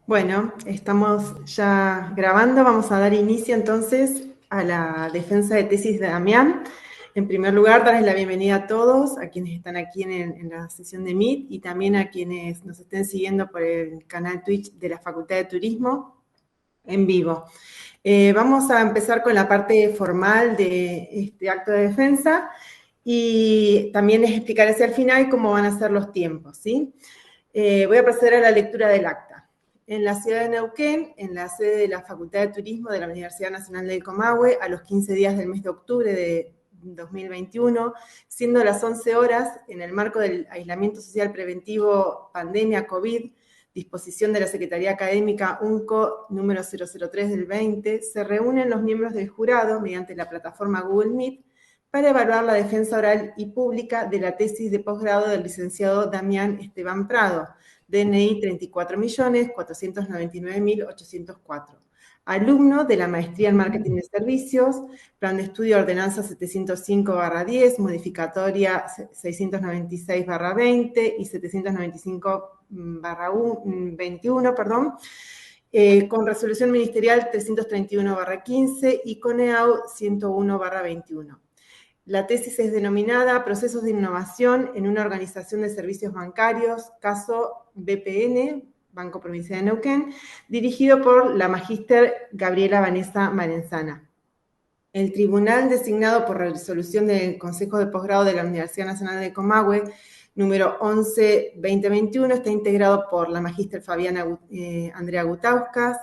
Bueno, estamos ya grabando, vamos a dar inicio entonces a la defensa de tesis de Damián. En primer lugar, darles la bienvenida a todos, a quienes están aquí en la sesión de Meet y también a quienes nos estén siguiendo por el canal Twitch de la Facultad de Turismo en vivo. Vamos a empezar con la parte formal de este acto de defensa y también les explicaré hacia el final cómo van a ser los tiempos, ¿sí? Voy a proceder a la lectura del acta. En la ciudad de Neuquén, en la sede de la Facultad de Turismo de la Universidad Nacional del Comahue, a los 15 días del mes de octubre de 2021, siendo las 11 horas, en el marco del aislamiento social preventivo pandemia COVID, disposición de la Secretaría Académica UNCO número 003 del 20, se reúnen los miembros del jurado mediante la plataforma Google Meet para evaluar la defensa oral y pública de la tesis de posgrado del licenciado Damián Esteban Prado, DNI 34.499.804. Alumno de la Maestría en Marketing de Servicios, Plan de Estudio Ordenanza 705/10, Modificatoria 696/20 y 795/21, con Resolución Ministerial 331/15 y con EAU 101/21. La tesis es denominada Procesos de Innovación en una Organización de Servicios Bancarios, caso BPN, Banco Provincia de Neuquén, dirigido por la magíster Gabriela Vanessa Marenzana. El tribunal designado por resolución del Consejo de Posgrado de la Universidad Nacional de Comahue, número 11-2021, está integrado por la magíster Fabiana Andrea Gutauskas,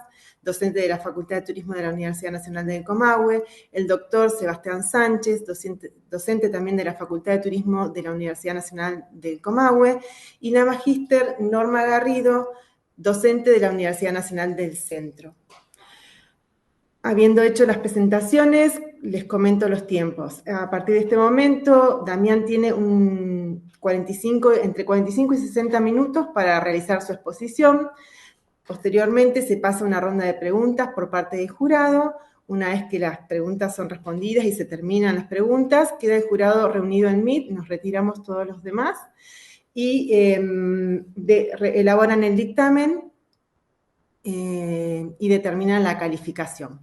docente de la Facultad de Turismo de la Universidad Nacional de Comahue, el doctor Sebastián Sánchez, docente también de la Facultad de Turismo de la Universidad Nacional del Comahue, y la magíster Norma Garrido, docente de la Universidad Nacional del Centro. Habiendo hecho las presentaciones, les comento los tiempos. A partir de este momento, Damián tiene entre 45 y 60 minutos para realizar su exposición. Posteriormente se pasa una ronda de preguntas por parte del jurado. Una vez que las preguntas son respondidas y se terminan las preguntas, queda el jurado reunido en Meet, nos retiramos todos los demás y elaboran el dictamen y determinan la calificación.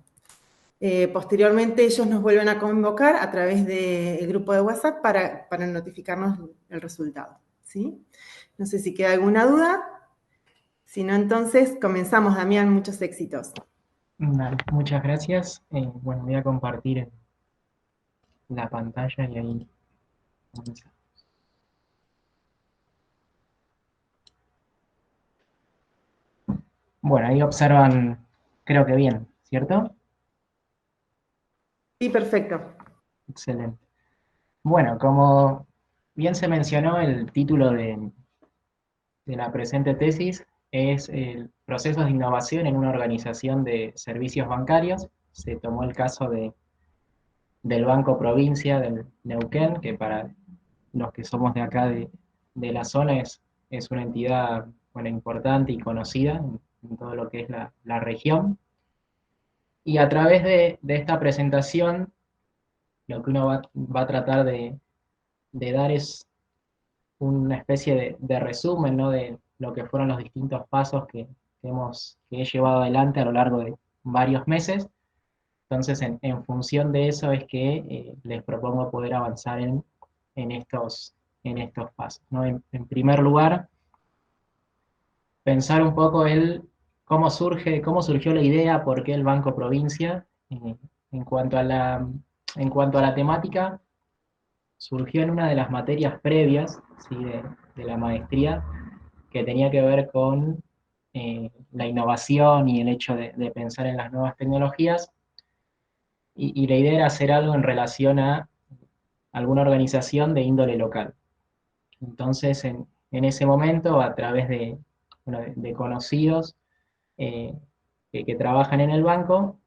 Posteriormente ellos nos vuelven a convocar a través del grupo de WhatsApp para notificarnos el resultado, ¿sí? No sé si queda alguna duda. Si no, entonces comenzamos, Damián, muchos éxitos. Dale, muchas gracias. Bueno, voy a compartir en la pantalla y ahí comenzamos. Bueno, ahí observan, creo que bien, ¿cierto? Sí, perfecto. Excelente. Bueno, como bien se mencionó, el título de la presente tesis es el Procesos de Innovación en una Organización de Servicios Bancarios. Se tomó el caso del Banco Provincia del Neuquén, que para los que somos de acá de la zona es una entidad, bueno, importante y conocida en todo lo que es la región. Y a través de esta presentación, lo que uno va a tratar de dar es una especie de resumen, ¿no? De lo que fueron los distintos pasos que he llevado adelante a lo largo de varios meses. Entonces, en función de eso es que les propongo poder avanzar en estos pasos, ¿no? En primer lugar, pensar un poco cómo surgió la idea, por qué el Banco Provincia. En cuanto a la temática, surgió en una de las materias previas, ¿sí? de la maestría, que tenía que ver con la innovación y el hecho de pensar en las nuevas tecnologías. Y la idea era hacer algo en relación a alguna organización de índole local. Entonces, en ese momento, a través bueno, de conocidos eh, que trabajan en el banco,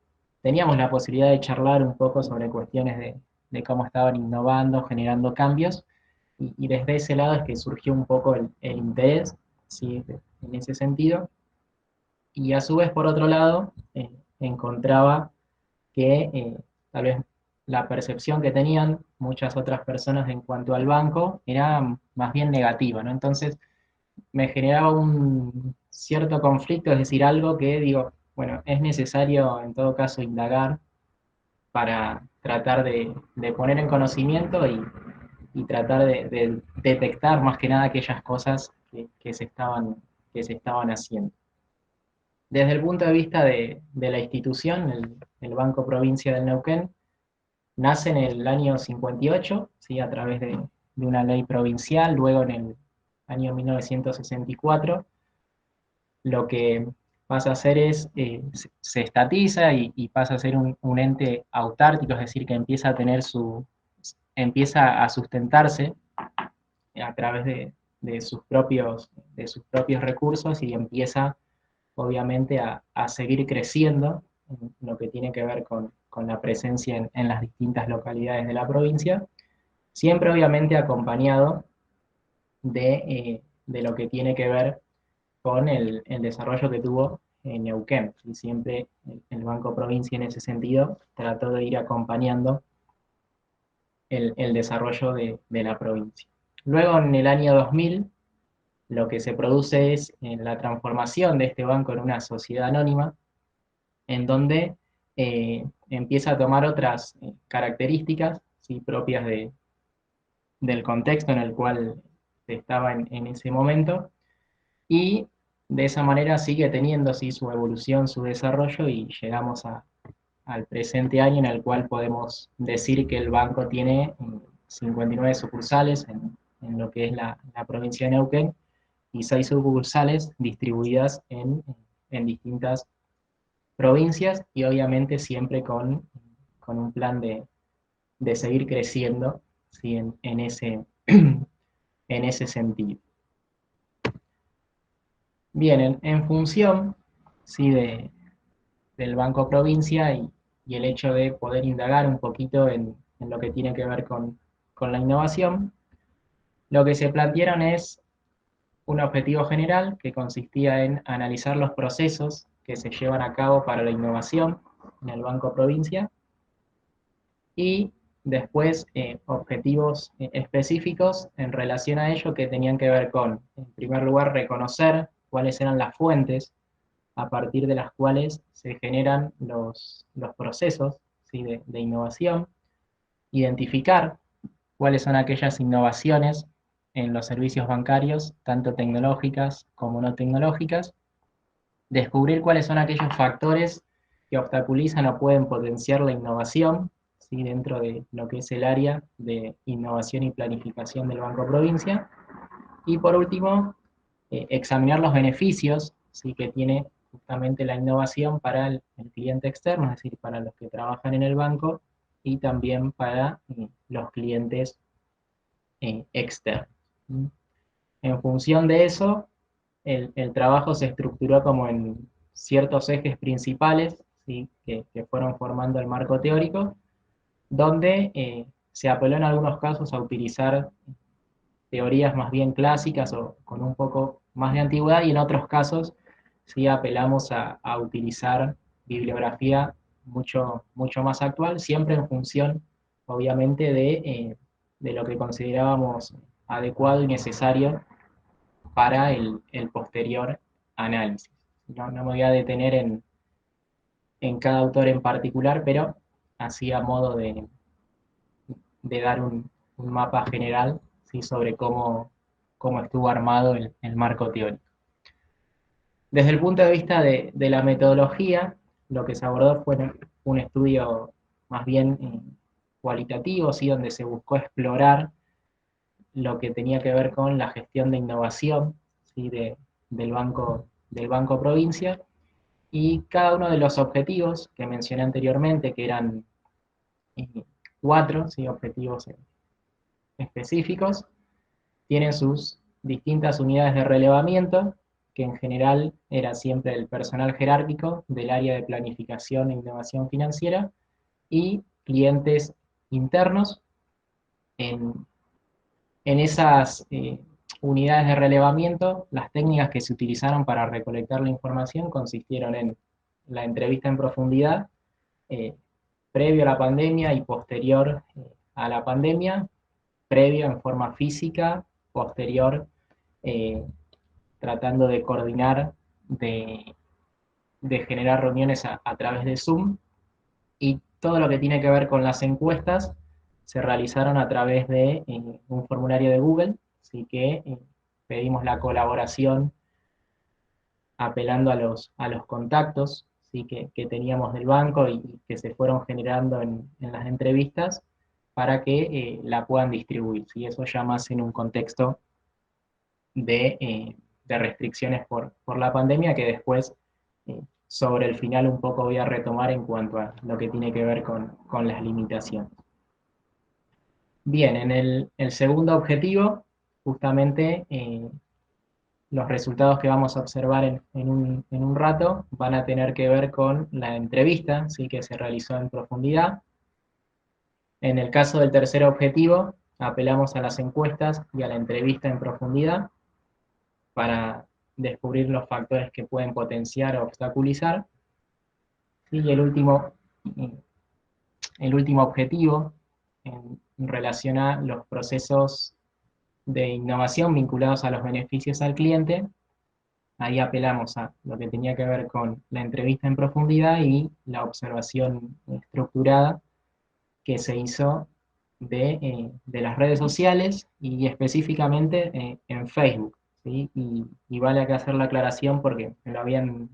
teníamos la posibilidad de charlar un poco sobre cuestiones de cómo estaban innovando, generando cambios, y desde ese lado es que surgió un poco el interés, ¿sí? En ese sentido. Y a su vez, por otro lado, encontraba que tal vez la percepción que tenían muchas otras personas en cuanto al banco era más bien negativa, ¿no? Entonces me generaba cierto conflicto, es decir, algo que digo, bueno, es necesario en todo caso indagar para tratar de poner en conocimiento y tratar de detectar más que nada aquellas cosas que se estaban haciendo. Desde el punto de vista de la institución, el Banco Provincia del Neuquén nace en el año 58, ¿sí? A través de una ley provincial, luego en el año 1964, lo que pasa a ser es, se estatiza y pasa a ser un ente autárquico, es decir, que empieza a sustentarse a través de sus propios recursos y empieza obviamente a seguir creciendo en lo que tiene que ver con la presencia en las distintas localidades de la provincia, siempre obviamente acompañado de lo que tiene que ver con el desarrollo que tuvo en Neuquén. Y siempre el Banco Provincia en ese sentido trató de ir acompañando el desarrollo de la provincia. Luego, en el año 2000, lo que se produce es la transformación de este banco en una sociedad anónima, en donde empieza a tomar otras características, ¿sí? Propias del contexto en el cual se estaba en ese momento, y de esa manera sigue teniendo, ¿sí? Su evolución, su desarrollo, y llegamos al presente año en el cual podemos decir que el banco tiene 59 sucursales en lo que es la provincia de Neuquén, y 6 sucursales distribuidas en distintas provincias, y obviamente siempre con un plan de seguir creciendo, ¿sí? En ese sentido. Bien, en función, ¿sí? Del Banco Provincia y el hecho de poder indagar un poquito en lo que tiene que ver con la innovación, lo que se plantearon es un objetivo general que consistía en analizar los procesos que se llevan a cabo para la innovación en el Banco Provincia y después objetivos específicos en relación a ello que tenían que ver con, en primer lugar, reconocer cuáles eran las fuentes a partir de las cuales se generan los procesos, ¿sí? De innovación, identificar cuáles son aquellas innovaciones en los servicios bancarios, tanto tecnológicas como no tecnológicas, descubrir cuáles son aquellos factores que obstaculizan o pueden potenciar la innovación, ¿sí? Dentro de lo que es el área de innovación y planificación del Banco Provincia, y por último, examinar los beneficios, ¿sí? Que tiene justamente la innovación para el cliente externo, es decir, para los que trabajan en el banco, y también para los clientes externos. En función de eso, el trabajo se estructuró como en ciertos ejes principales, ¿sí? Que fueron formando el marco teórico, donde se apeló en algunos casos a utilizar teorías más bien clásicas o con un poco más de antigüedad, y en otros casos sí apelamos a utilizar bibliografía mucho más actual, siempre en función, obviamente, de lo que considerábamos adecuado y necesario para el posterior análisis. No me voy a detener en cada autor en particular, pero así a modo de dar un mapa general, ¿sí? Sobre cómo estuvo armado el marco teórico. Desde el punto de vista de la metodología, lo que se abordó fue un estudio más bien cualitativo, ¿sí? Donde se buscó explorar lo que tenía que ver con la gestión de innovación, ¿sí? Del Banco Provincia, y cada uno de los objetivos que mencioné anteriormente, que eran eh, 4, ¿sí? Objetivos específicos, tienen sus distintas unidades de relevamiento, que en general era siempre el personal jerárquico del área de planificación e innovación financiera, y clientes internos. En, en esas unidades de relevamiento, las técnicas que se utilizaron para recolectar la información consistieron en la entrevista en profundidad, eh, previo a la pandemia y posterior a la pandemia, previo en forma física, posterior eh, tratando de coordinar de, de generar reuniones a través de Zoom, y todo lo que tiene que ver con las encuestas se realizaron a través de un formulario de Google, así que pedimos la colaboración apelando a los contactos, ¿sí? Que teníamos del banco y que se fueron generando en las entrevistas para que la puedan distribuir, ¿sí? Eso ya más en un contexto de restricciones por la pandemia, que después sobre el final un poco voy a retomar en cuanto a lo que tiene que ver con las limitaciones. Bien, en el segundo objetivo, justamente los resultados que vamos a observar en un rato van a tener que ver con la entrevista, ¿sí? Que se realizó en profundidad. En el caso del tercer objetivo, apelamos a las encuestas y a la entrevista en profundidad para descubrir los factores que pueden potenciar o obstaculizar. Y el último objetivo en relación a los procesos de innovación vinculados a los beneficios al cliente. Ahí apelamos a lo que tenía que ver con la entrevista en profundidad y la observación estructurada que se hizo de las redes sociales y específicamente en Facebook, ¿sí? Y vale acá hacer la aclaración porque me lo habían,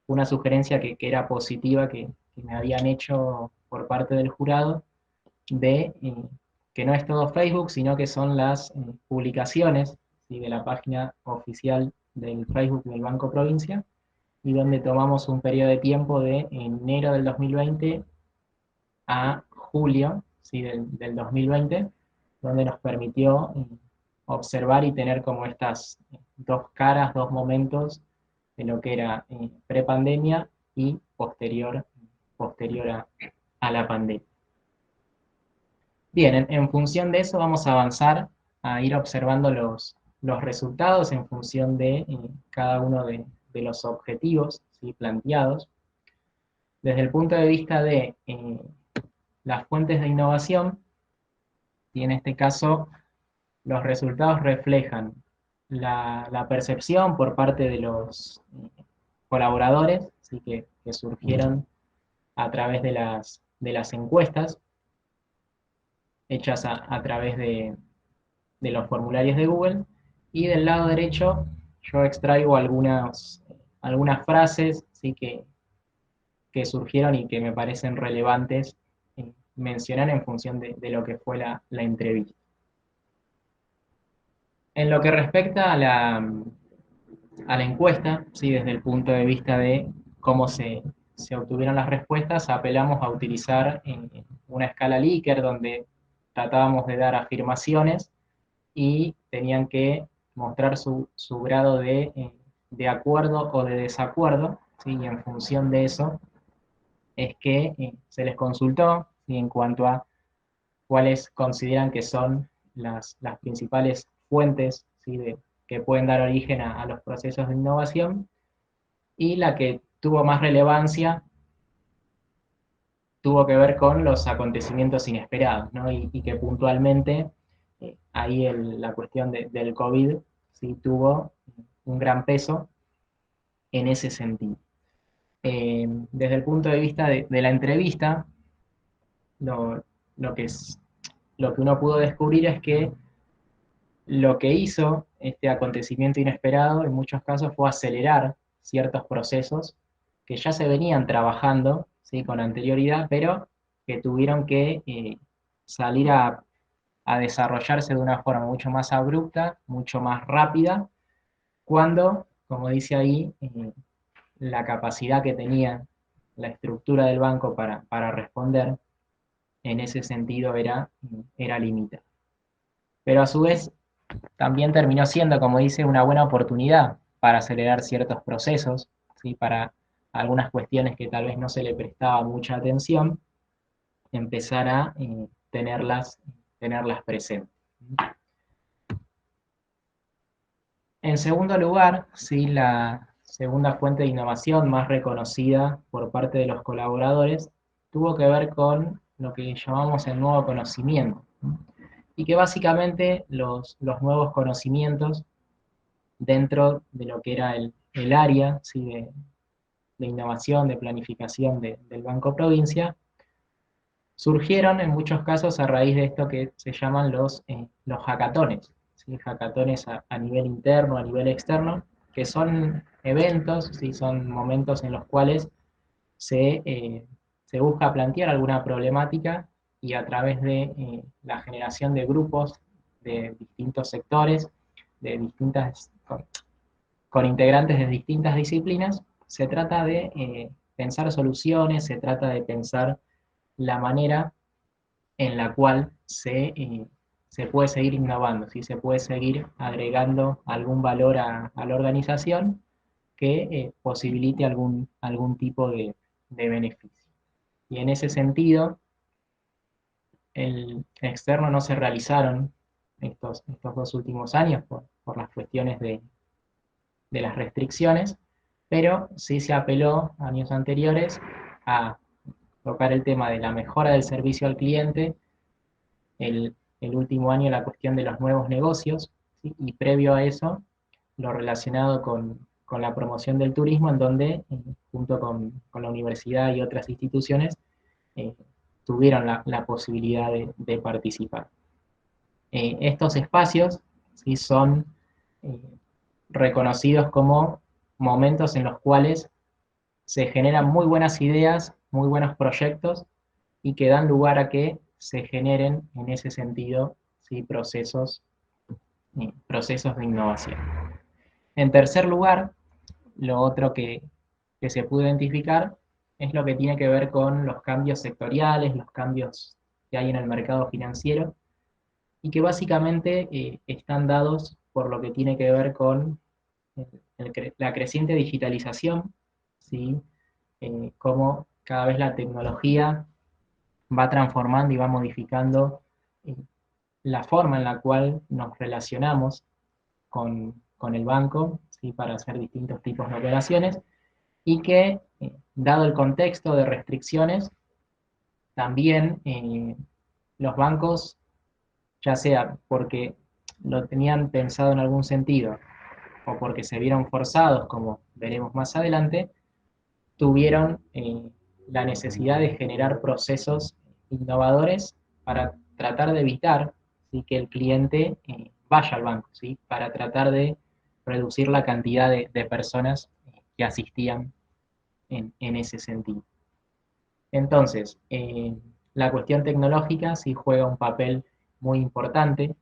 una sugerencia que era positiva que me habían hecho por parte del jurado de que no es todo Facebook, sino que son las publicaciones, ¿sí? De la página oficial del Facebook del Banco Provincia, y donde tomamos un periodo de tiempo de enero del 2020 a julio, ¿sí? Del 2020, donde nos permitió observar y tener como estas dos caras, dos momentos de lo que era prepandemia y posterior a la pandemia. Bien, en función de eso vamos a avanzar a ir observando los resultados en función de cada uno de los objetivos, ¿sí? Planteados. Desde el punto de vista de las fuentes de innovación, y en este caso los resultados reflejan la percepción por parte de los colaboradores, ¿sí? Que surgieron a través de las encuestas hechas a través de los formularios de Google, y del lado derecho yo extraigo algunas frases, ¿sí? Que surgieron y que me parecen relevantes mencionar en función de lo que fue la entrevista. En lo que respecta a la encuesta, ¿sí? Desde el punto de vista de cómo se obtuvieron las respuestas, apelamos a utilizar una escala Likert donde tratábamos de dar afirmaciones y tenían que mostrar su grado de acuerdo o de desacuerdo, ¿sí? Y en función de eso es que se les consultó, ¿sí? En cuanto a cuáles consideran que son las principales fuentes, ¿sí? Que pueden dar origen a los procesos de innovación, y la que tuvo más relevancia tuvo que ver con los acontecimientos inesperados, ¿no? Y que puntualmente ahí la cuestión del COVID sí tuvo un gran peso en ese sentido. Desde el punto de vista de la entrevista, lo, lo que lo que uno pudo descubrir es que lo que hizo este acontecimiento inesperado en muchos casos fue acelerar ciertos procesos que ya se venían trabajando, ¿sí? Con anterioridad, pero que tuvieron que salir a desarrollarse de una forma mucho más abrupta, mucho más rápida, cuando, como dice ahí, la capacidad que tenía la estructura del banco para responder en ese sentido era limitada. Pero a su vez también terminó siendo, como dice, una buena oportunidad para acelerar ciertos procesos, ¿sí? Para algunas cuestiones que tal vez no se le prestaba mucha atención, empezar a tenerlas presentes. En segundo lugar, ¿sí? La segunda fuente de innovación más reconocida por parte de los colaboradores tuvo que ver con lo que llamamos el nuevo conocimiento, y que básicamente los nuevos conocimientos dentro de lo que era el área, ¿sí? de innovación, de planificación del Banco Provincia, surgieron en muchos casos a raíz de esto que se llaman los hackatones, ¿sí? Hackatones a nivel interno, a nivel externo, que son eventos, ¿sí? Son momentos en los cuales se busca plantear alguna problemática y a través de la generación de grupos de distintos sectores, de con integrantes de distintas disciplinas, se trata de pensar soluciones, se trata de pensar la manera en la cual se puede seguir innovando, ¿sí? Se puede seguir agregando algún valor a la organización que posibilite algún tipo de beneficio. Y en ese sentido, el externo no se realizaron estos 2 últimos años por las cuestiones de las restricciones, pero sí se apeló años anteriores a tocar el tema de la mejora del servicio al cliente, el último año la cuestión de los nuevos negocios, ¿sí? Y previo a eso, lo relacionado con la promoción del turismo, en donde, junto con la universidad y otras instituciones, eh, tuvieron la posibilidad de participar. Estos espacios, ¿sí? Son eh, reconocidos como momentos en los cuales se generan muy buenas ideas, muy buenos proyectos y que dan lugar a que se generen en ese sentido, ¿sí? Procesos de innovación. En tercer lugar, lo otro que se pudo identificar es lo que tiene que ver con los cambios sectoriales, los cambios que hay en el mercado financiero y que básicamente están dados por lo que tiene que ver con la creciente digitalización, ¿sí? Cómo cada vez la tecnología va transformando y va modificando eh, la forma en la cual nos relacionamos con el banco, ¿sí? Para hacer distintos tipos de operaciones, y que, dado el contexto de restricciones, también los bancos, ya sea porque lo tenían pensado en algún sentido o porque se vieron forzados, como veremos más adelante, tuvieron la necesidad de generar procesos innovadores para tratar de evitar, ¿sí? Que el cliente vaya al banco, ¿sí? Para tratar de reducir la cantidad de personas que asistían en ese sentido. Entonces, la cuestión tecnológica sí juega un papel muy importante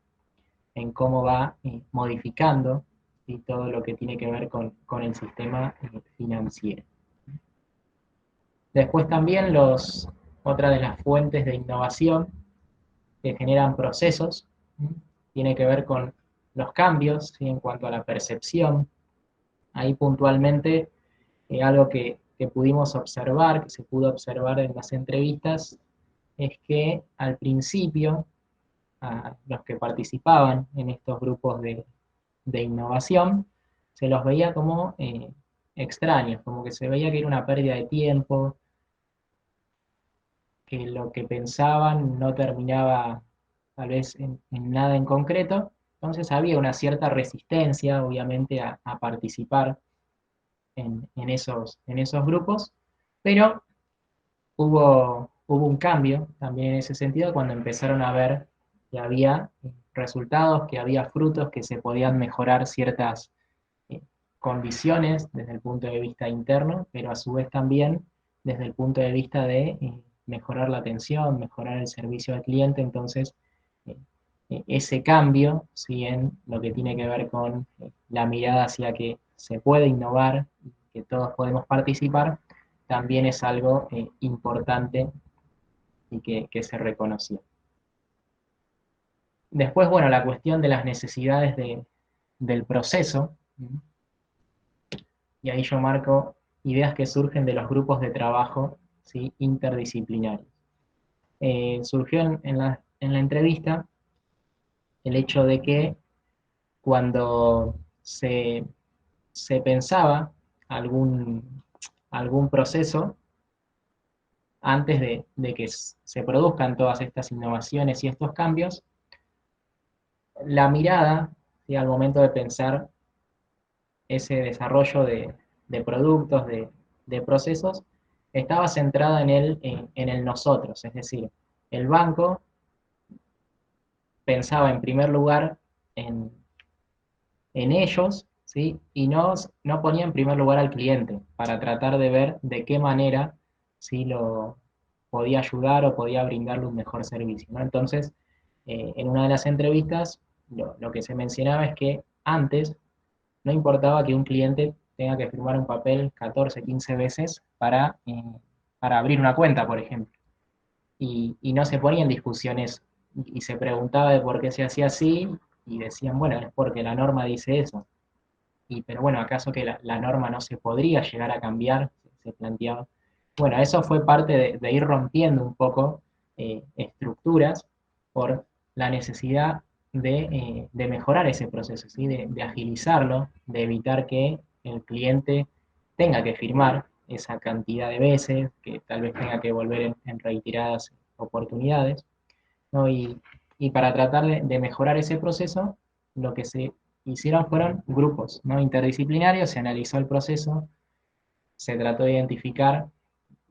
en cómo va modificando, ¿sí? Todo lo que tiene que ver con el sistema financiero. Después también otra de las fuentes de innovación que generan procesos, ¿sí? Tiene que ver con los cambios, ¿sí? En cuanto a la percepción. Ahí puntualmente algo que pudimos observar, que se pudo observar en las entrevistas, es que al principio a los que participaban en estos grupos de innovación se los veía como extraños, como que se veía que era una pérdida de tiempo, que lo que pensaban no terminaba tal vez en nada en concreto, entonces había una cierta resistencia, obviamente, a participar en esos grupos, pero hubo un cambio también en ese sentido cuando empezaron a ver que había resultados, que había frutos, que se podían mejorar ciertas eh, condiciones desde el punto de vista interno, pero a su vez también desde el punto de vista de mejorar la atención, mejorar el servicio al cliente. Entonces, eh, ese cambio, ¿sí? En lo que tiene que ver con la mirada hacia que se puede innovar, que todos podemos participar, también es algo importante y que se reconoció. Después, bueno, la cuestión de las necesidades del proceso, y ahí yo marco ideas que surgen de los grupos de trabajo, ¿sí? Interdisciplinarios. Surgió en la entrevista el hecho de que cuando se pensaba algún proceso, antes de que se produzcan todas estas innovaciones y estos cambios, la mirada, ¿sí? Al momento de pensar ese desarrollo de productos, de procesos, estaba centrada en el nosotros, es decir, el banco pensaba en primer lugar en, en ellos, ¿sí? Y no ponía en primer lugar al cliente para tratar de ver de qué manera ¿sí? Lo podía ayudar o podía brindarle un mejor servicio, ¿no? Entonces, en una de las entrevistas, lo que se mencionaba es que antes no importaba que un cliente tenga que firmar un papel 14, 15 veces para abrir una cuenta, por ejemplo. Y no se ponía en discusiones y se preguntaba de por qué se hacía así y decían, bueno, es porque la norma dice eso. Pero bueno, ¿acaso que la norma no se podría llegar a cambiar? Se planteaba. Bueno, eso fue parte de ir rompiendo un poco estructuras por la necesidad de mejorar ese proceso, ¿sí? De agilizarlo, de evitar que el cliente tenga que firmar esa cantidad de veces, que tal vez tenga que volver en reiteradas oportunidades, ¿no? Y para tratar de mejorar ese proceso, lo que se hicieron fueron grupos, ¿no? Interdisciplinarios, se analizó el proceso, se trató de identificar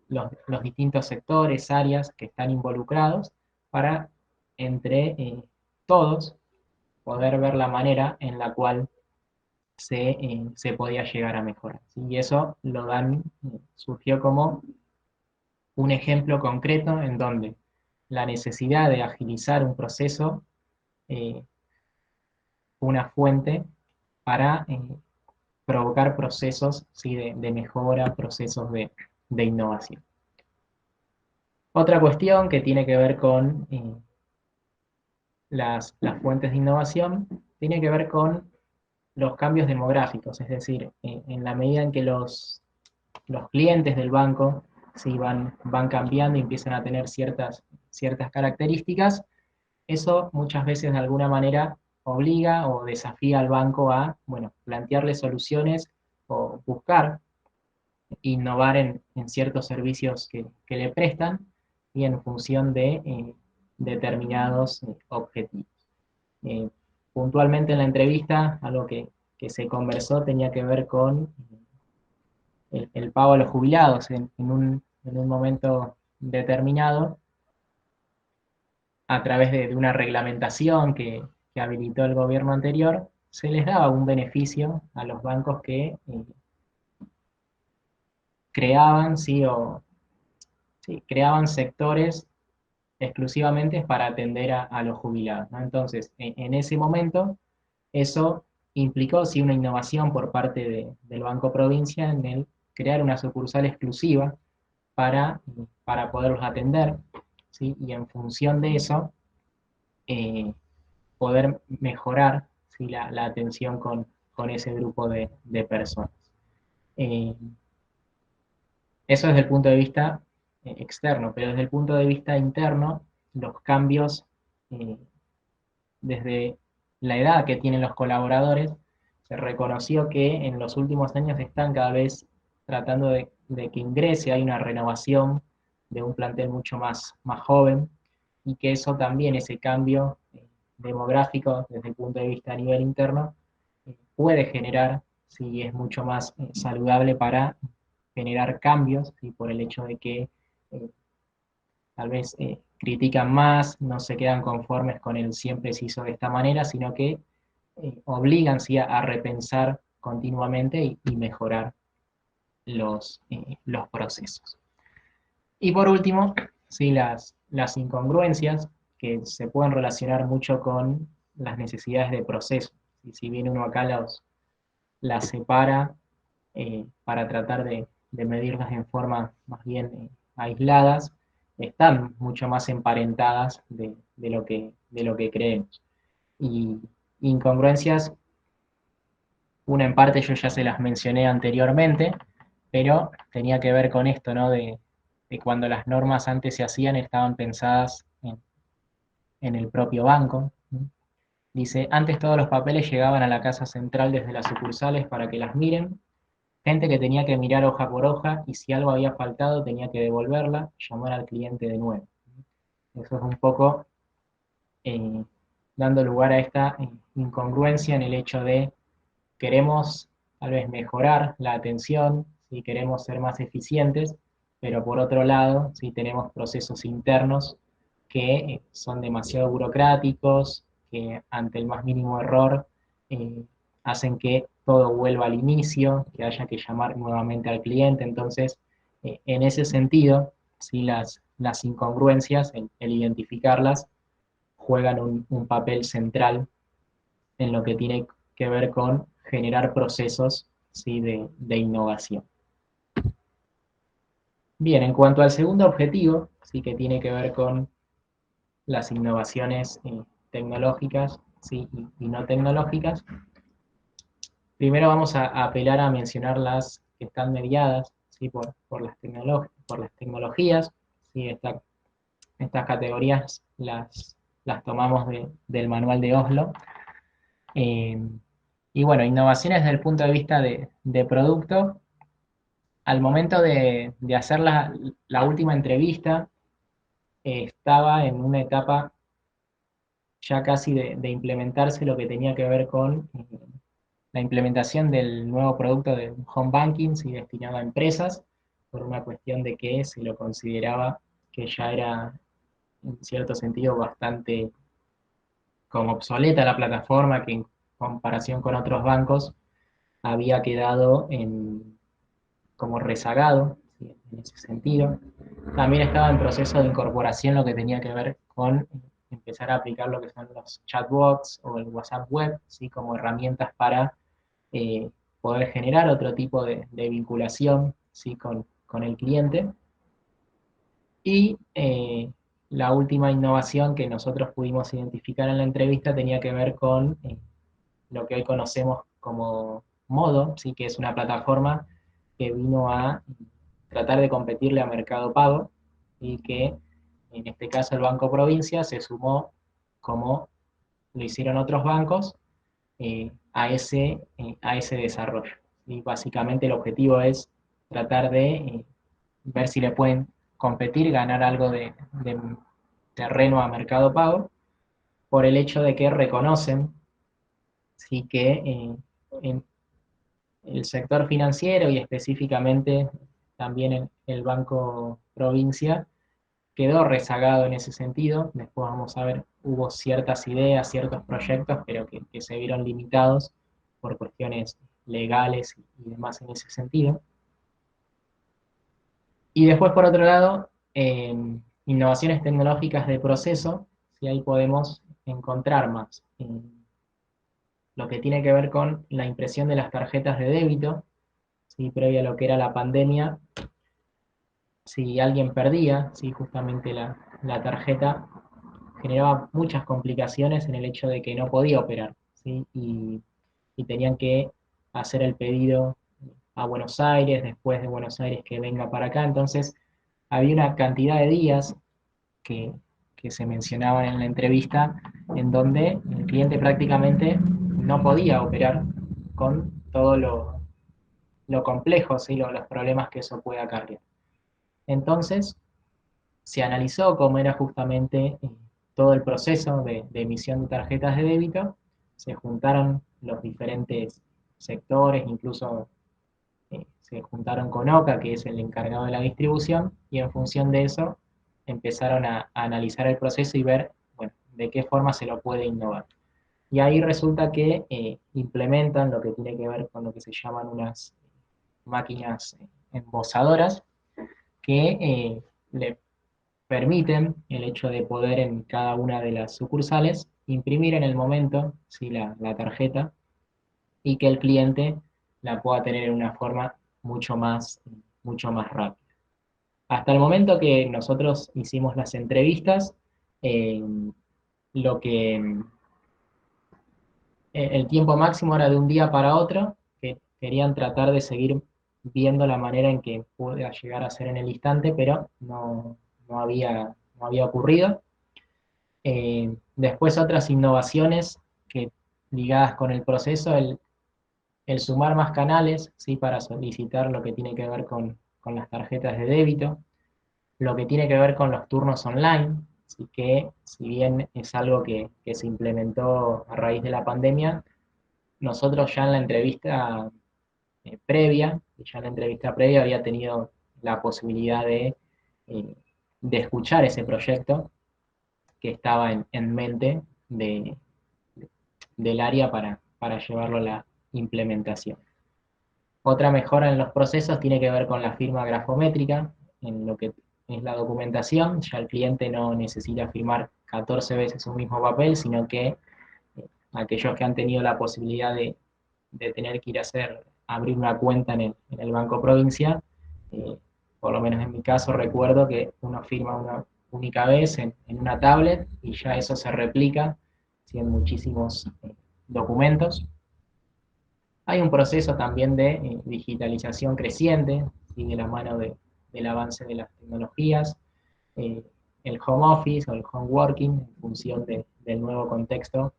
los distintos sectores, áreas que están involucrados, para entre todos poder ver la manera en la cual se podía llegar a mejorar, ¿sí? Y eso lo dan, surgió como un ejemplo concreto en donde la necesidad de agilizar un proceso eh, una fuente para provocar procesos ¿sí? de mejora, procesos de innovación. Otra cuestión que tiene que ver con las fuentes de innovación tiene que ver con los cambios demográficos, es decir, en la medida en que los clientes del banco ¿sí? van cambiando y empiezan a tener ciertas características, eso muchas veces de alguna manera obliga o desafía al banco a, bueno, plantearle soluciones o buscar innovar en ciertos servicios que le prestan y en función de determinados objetivos. Eh, Puntualmente en la entrevista, algo que se conversó tenía que ver con el pago a los jubilados en un momento determinado a través de una reglamentación que habilitó el gobierno anterior, se les daba un beneficio a los bancos que creaban, ¿sí? Sí, creaban sectores exclusivamente para atender a los jubilados, ¿no? Entonces, en ese momento, eso implicó sí, una innovación por parte del Banco Provincia en el crear una sucursal exclusiva para poderlos atender, ¿sí? Y en función de eso, eh, poder mejorar ¿sí? la atención con ese grupo de personas. Eh, Eso desde el punto de vista externo, pero desde el punto de vista interno, los cambios eh, desde la edad que tienen los colaboradores, se reconoció que en los últimos años están cada vez tratando de que ingrese, hay una renovación de un plantel mucho más joven, y que eso también, ese cambio demográfico desde el punto de vista a nivel interno, puede generar, si es mucho más saludable para generar cambios, ¿sí? Por el hecho de que eh, tal vez critican más, no se quedan conformes con el siempre se hizo de esta manera, sino que obligan ¿sí? a repensar continuamente y mejorar los procesos. Y por último, ¿sí? las incongruencias que se pueden relacionar mucho con las necesidades de proceso. Y si bien uno acá las separa para tratar de medirlas en forma más bien aisladas, están mucho más emparentadas de lo que creemos. Y incongruencias, una en parte yo ya se las mencioné anteriormente, pero tenía que ver con esto, ¿no? De cuando las normas antes se hacían, estaban pensadas en el propio banco. Dice, antes todos los papeles llegaban a la casa central desde las sucursales para que las miren, gente que tenía que mirar hoja por hoja y si algo había faltado tenía que devolverla, llamar al cliente de nuevo. Eso es un poco dando lugar a esta incongruencia en el hecho de queremos tal vez mejorar la atención, si queremos ser más eficientes, pero por otro lado, si tenemos procesos internos que son demasiado burocráticos, que ante el más mínimo error eh, hacen que todo vuelva al inicio, que haya que llamar nuevamente al cliente. Entonces, en ese sentido, sí, las incongruencias, el identificarlas, juegan un papel central en lo que tiene que ver con generar procesos, ¿sí? de innovación. Bien, en cuanto al segundo objetivo, sí, que tiene que ver con las innovaciones tecnológicas, ¿sí? y no tecnológicas, primero vamos a apelar a mencionar las que están mediadas, ¿sí? por las tecnologías. ¿Sí? Estas categorías las tomamos del manual de Oslo. Eh, y bueno, innovaciones desde el punto de vista de producto. Al momento de hacer la última entrevista, estaba en una etapa ya casi de implementarse lo que tenía que ver con la implementación del nuevo producto de home banking, ¿sí? destinado a empresas, por una cuestión de que se lo consideraba que ya era, en cierto sentido, bastante como obsoleta la plataforma, que en comparación con otros bancos había quedado como rezagado, ¿sí? en ese sentido. También estaba en proceso de incorporación lo que tenía que ver con empezar a aplicar lo que son los chatbots o el WhatsApp web, ¿sí? como herramientas para eh, poder generar otro tipo de vinculación, ¿sí? con el cliente. Y la última innovación que nosotros pudimos identificar en la entrevista tenía que ver con lo que hoy conocemos como Modo, ¿sí? que es una plataforma que vino a tratar de competirle a Mercado Pago y que en este caso el Banco Provincia se sumó, como lo hicieron otros bancos, a ese desarrollo. Y básicamente el objetivo es tratar de ver si le pueden competir, ganar algo de terreno a Mercado Pago, por el hecho de que reconocen, sí, que en el sector financiero y específicamente también el Banco Provincia quedó rezagado en ese sentido. Después vamos a ver, hubo ciertas ideas, ciertos proyectos, pero que se vieron limitados por cuestiones legales y demás en ese sentido. Y después, por otro lado, innovaciones tecnológicas de proceso, si ahí podemos encontrar más. Lo que tiene que ver con la impresión de las tarjetas de débito, ¿sí? Previa a lo que era la pandemia, si alguien perdía, ¿sí? justamente la tarjeta, generaba muchas complicaciones en el hecho de que no podía operar, ¿sí? Y tenían que hacer el pedido a Buenos Aires, después de Buenos Aires que venga para acá. Entonces había una cantidad de días que, que se mencionaban en la entrevista en donde el cliente prácticamente no podía operar con todo lo complejo, ¿sí? los problemas que eso puede acarrear. Entonces, se analizó cómo era justamente todo el proceso de emisión de tarjetas de débito, se juntaron los diferentes sectores, incluso se juntaron con OCA, que es el encargado de la distribución, y en función de eso empezaron a analizar el proceso y ver, bueno, de qué forma se lo puede innovar. Y ahí resulta que implementan lo que tiene que ver con lo que se llaman unas máquinas embosadoras que le permiten el hecho de poder en cada una de las sucursales imprimir en el momento, ¿sí? la tarjeta y que el cliente la pueda tener en una forma mucho más rápida. Hasta el momento que nosotros hicimos las entrevistas, eh, lo que el tiempo máximo era de un día para otro, que querían tratar de seguir viendo la manera en que pueda llegar a ser en el instante, pero no había ocurrido. Después otras innovaciones que ligadas con el proceso, el sumar más canales, ¿sí? para solicitar lo que tiene que ver con las tarjetas de débito, lo que tiene que ver con los turnos online, así que si bien es algo que se implementó a raíz de la pandemia, nosotros ya en la entrevista previa, y ya en la entrevista previa había tenido la posibilidad eh, de escuchar ese proyecto que estaba en mente de, del área para llevarlo a la implementación. Otra mejora en los procesos tiene que ver con la firma grafométrica, en lo que es la documentación. Ya el cliente no necesita firmar 14 veces un mismo papel, sino que aquellos que han tenido la posibilidad de tener que ir a abrir una cuenta en el Banco Provincia, eh, por lo menos en mi caso recuerdo que uno firma una única vez en una tablet y ya eso se replica en muchísimos documentos. Hay un proceso también de digitalización creciente, ¿sí? De la mano del avance de las tecnologías, eh, el home office o el home working en función del nuevo contexto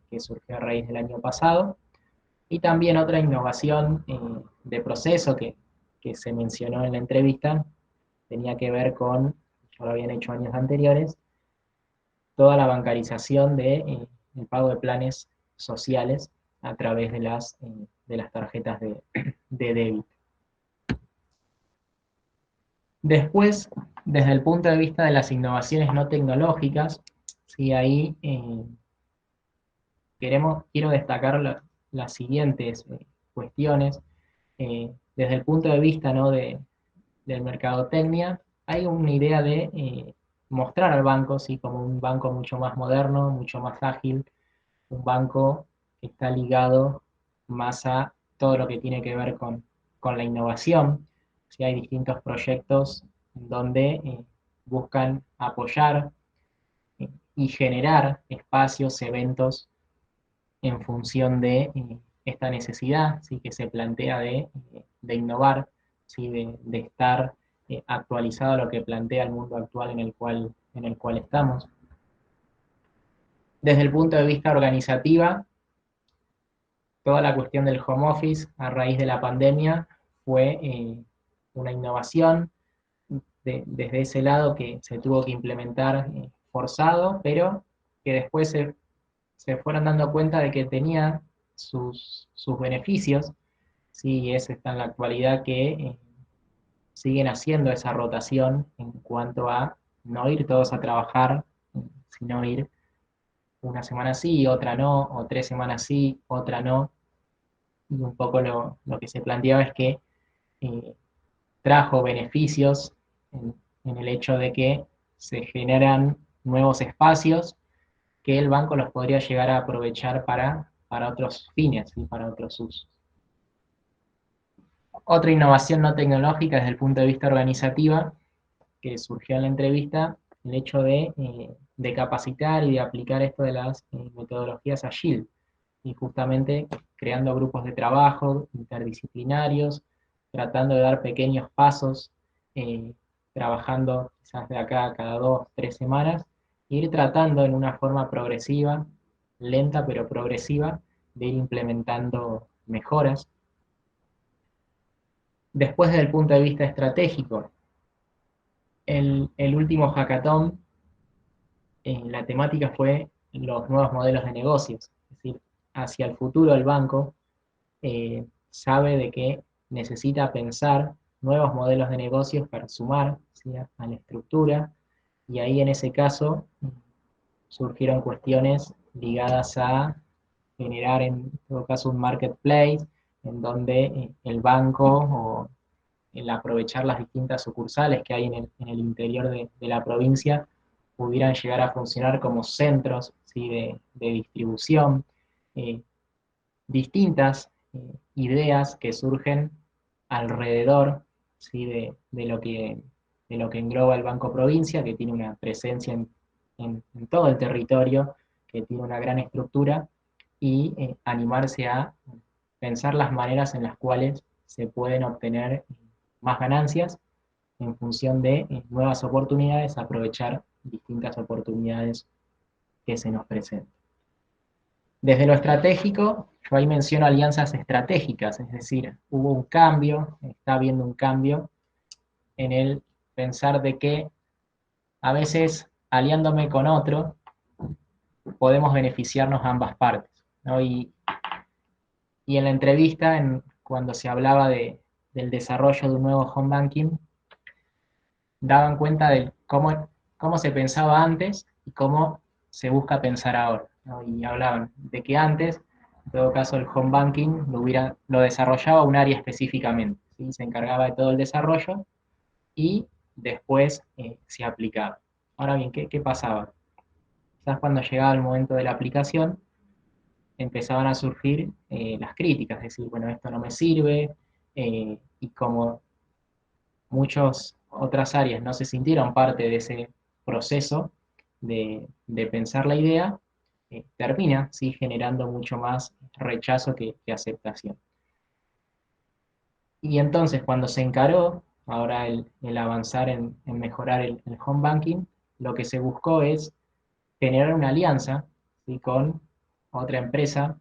que surgió a raíz del año pasado. Y también otra innovación de proceso que se mencionó en la entrevista tenía que ver con, ya lo habían hecho años anteriores, toda la bancarización el pago de planes sociales a través de las tarjetas de débito. Después, desde el punto de vista de las innovaciones no tecnológicas, sí, ahí quiero destacar las siguientes cuestiones. Desde el punto de vista, ¿no?, del mercadotecnia, hay una idea de mostrar al banco, ¿sí?, como un banco mucho más moderno, mucho más ágil, un banco que está ligado más a todo lo que tiene que ver con la innovación. ¿Sí? Hay distintos proyectos donde buscan apoyar y generar espacios, eventos en función de esta necesidad, ¿sí?, que se plantea de innovar, ¿sí?, de estar actualizado a lo que plantea el mundo actual en el cual estamos. Desde el punto de vista organizativa, toda la cuestión del home office a raíz de la pandemia fue una innovación desde ese lado que se tuvo que implementar forzado, pero que después se fueron dando cuenta de que tenía sus beneficios. Sí, está en la actualidad que siguen haciendo esa rotación en cuanto a no ir todos a trabajar, sino ir una semana sí, otra no, o 3 semanas sí, otra no. Y un poco lo que se planteaba es que eh, trajo beneficios en el hecho de que se generan nuevos espacios que el banco los podría llegar a aprovechar para otros fines y para otros usos. Otra innovación no tecnológica desde el punto de vista organizativa que surgió en la entrevista, el hecho de capacitar y de aplicar esto de las metodologías Agile, y justamente creando grupos de trabajo interdisciplinarios, tratando de dar pequeños pasos, trabajando quizás de acá cada 2, 3 semanas, e ir tratando en una forma progresiva, lenta pero progresiva, de ir implementando mejoras. Después, desde el punto de vista estratégico, el último hackathon, la temática fue los nuevos modelos de negocios, es decir, hacia el futuro el banco sabe de que necesita pensar nuevos modelos de negocios para sumar, ¿sí?, a la estructura, y ahí en ese caso surgieron cuestiones ligadas a generar en todo caso un marketplace en donde el banco o el aprovechar las distintas sucursales que hay en el interior de la provincia pudieran llegar a funcionar como centros, ¿sí?, de distribución, distintas ideas que surgen alrededor, ¿sí?, de lo que engloba el Banco Provincia, que tiene una presencia en todo el territorio, que tiene una gran estructura, y animarse a pensar las maneras en las cuales se pueden obtener más ganancias en función de nuevas oportunidades, aprovechar distintas oportunidades que se nos presentan. Desde lo estratégico, yo ahí menciono alianzas estratégicas, es decir, hubo un cambio, está habiendo un cambio en el pensar de que a veces aliándome con otro podemos beneficiarnos a ambas partes, ¿no? Y en la entrevista, cuando se hablaba del desarrollo de un nuevo home banking, daban cuenta de cómo se pensaba antes y cómo se busca pensar ahora, ¿no? Y hablaban de que antes, en todo caso, el home banking lo desarrollaba un área específicamente, ¿sí? Se encargaba de todo el desarrollo y después se aplicaba. Ahora bien, ¿qué pasaba? Quizás cuando llegaba el momento de la aplicación, empezaban a surgir las críticas, es decir, bueno, esto no me sirve, y como muchas otras áreas no se sintieron parte de ese proceso de pensar la idea, termina, ¿sí?, generando mucho más rechazo que aceptación. Y entonces cuando se encaró ahora el avanzar en mejorar el home banking, lo que se buscó es generar una alianza, ¿sí?, con otra empresa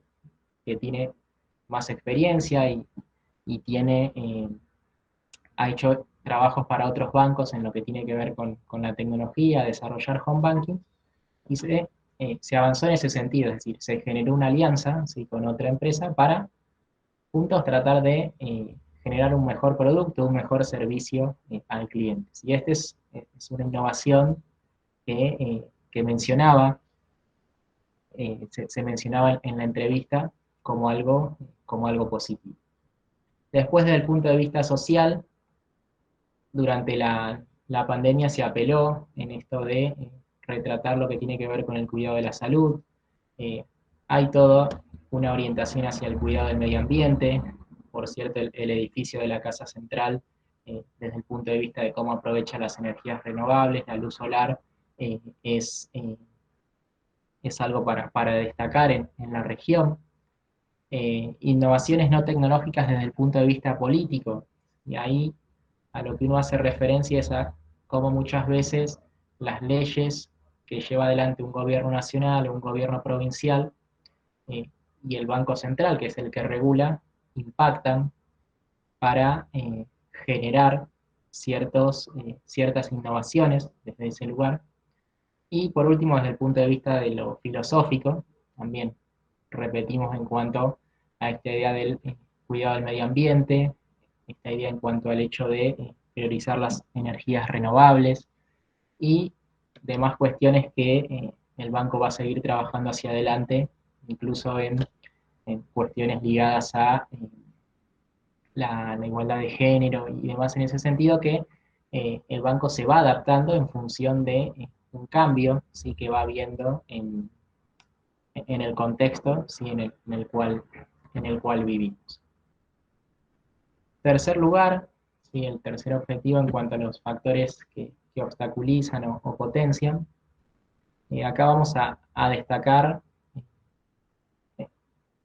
que tiene más experiencia y ha hecho trabajos para otros bancos en lo que tiene que ver con la tecnología, desarrollar home banking, y se avanzó en ese sentido, es decir, se generó una alianza, ¿sí?, con otra empresa para juntos tratar de generar un mejor producto, un mejor servicio al cliente. Y esta es una innovación que se mencionaba en la entrevista como algo positivo. Después, desde el punto de vista social, durante la pandemia se apeló en esto de retratar lo que tiene que ver con el cuidado de la salud. Eh, Hay toda una orientación hacia el cuidado del medio ambiente. Por cierto, el edificio de la Casa Central, desde el punto de vista de cómo aprovecha las energías renovables, la luz solar, eh, es, eh, es algo para destacar en la región. Innovaciones no tecnológicas desde el punto de vista político. Y ahí a lo que uno hace referencia es a cómo muchas veces las leyes que lleva adelante un gobierno nacional o un gobierno provincial, eh, y el Banco Central, que es el que regula, impactan para generar ciertas innovaciones desde ese lugar. Y por último, desde el punto de vista de lo filosófico, también repetimos en cuanto a esta idea del cuidado del medio ambiente, esta idea en cuanto al hecho de priorizar las energías renovables y demás cuestiones que el banco va a seguir trabajando hacia adelante, incluso en cuestiones ligadas a la igualdad de género y demás en ese sentido, que el banco se va adaptando en función de un cambio, ¿sí?, que va habiendo en el contexto, ¿sí?, en el cual vivimos. Tercer lugar, ¿sí?, el tercer objetivo en cuanto a los factores que obstaculizan o potencian. Acá vamos a destacar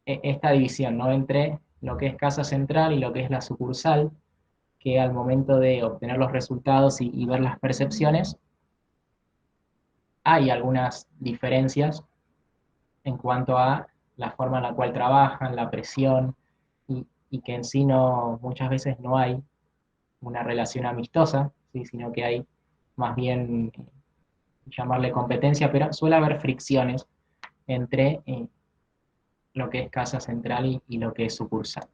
esta división, ¿no?, entre lo que es Casa Central y lo que es la sucursal, que al momento de obtener los resultados y ver las percepciones, hay algunas diferencias en cuanto a la forma en la cual trabajan, la presión, y que en sí muchas veces no hay una relación amistosa, ¿sí?, sino que hay más bien, llamarle competencia, pero suele haber fricciones entre lo que es Casa Central y lo que es sucursal.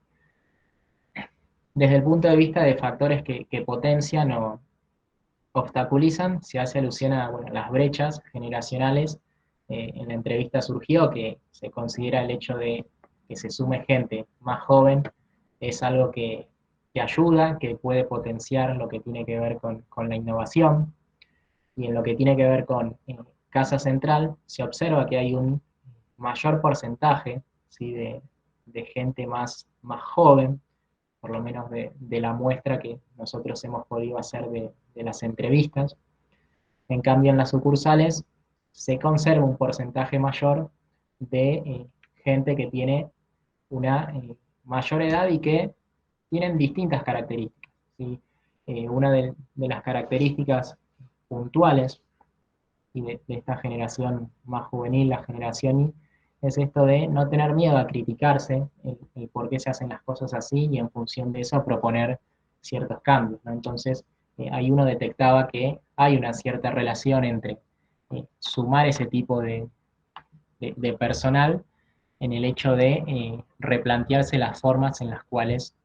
Desde el punto de vista de factores que potencian o obstaculizan, se hace alusión a, bueno, las brechas generacionales. En la entrevista surgió que se considera el hecho de que se sume gente más joven es algo que ayuda, que puede potenciar lo que tiene que ver con la innovación. Y en lo que tiene que ver con Casa Central, se observa que hay un mayor porcentaje, ¿sí?, de gente más joven, por lo menos de la muestra que nosotros hemos podido hacer de las entrevistas. En cambio, en las sucursales se conserva un porcentaje mayor de gente que tiene una mayor edad y que tienen distintas características, ¿sí? Una de las características puntuales y de esta generación más juvenil, la generación Y, es esto de no tener miedo a criticarse, el por qué se hacen las cosas así, y en función de eso proponer ciertos cambios, ¿no? Entonces, ahí uno detectaba que hay una cierta relación entre sumar ese tipo de personal en el hecho de replantearse las formas en las cuales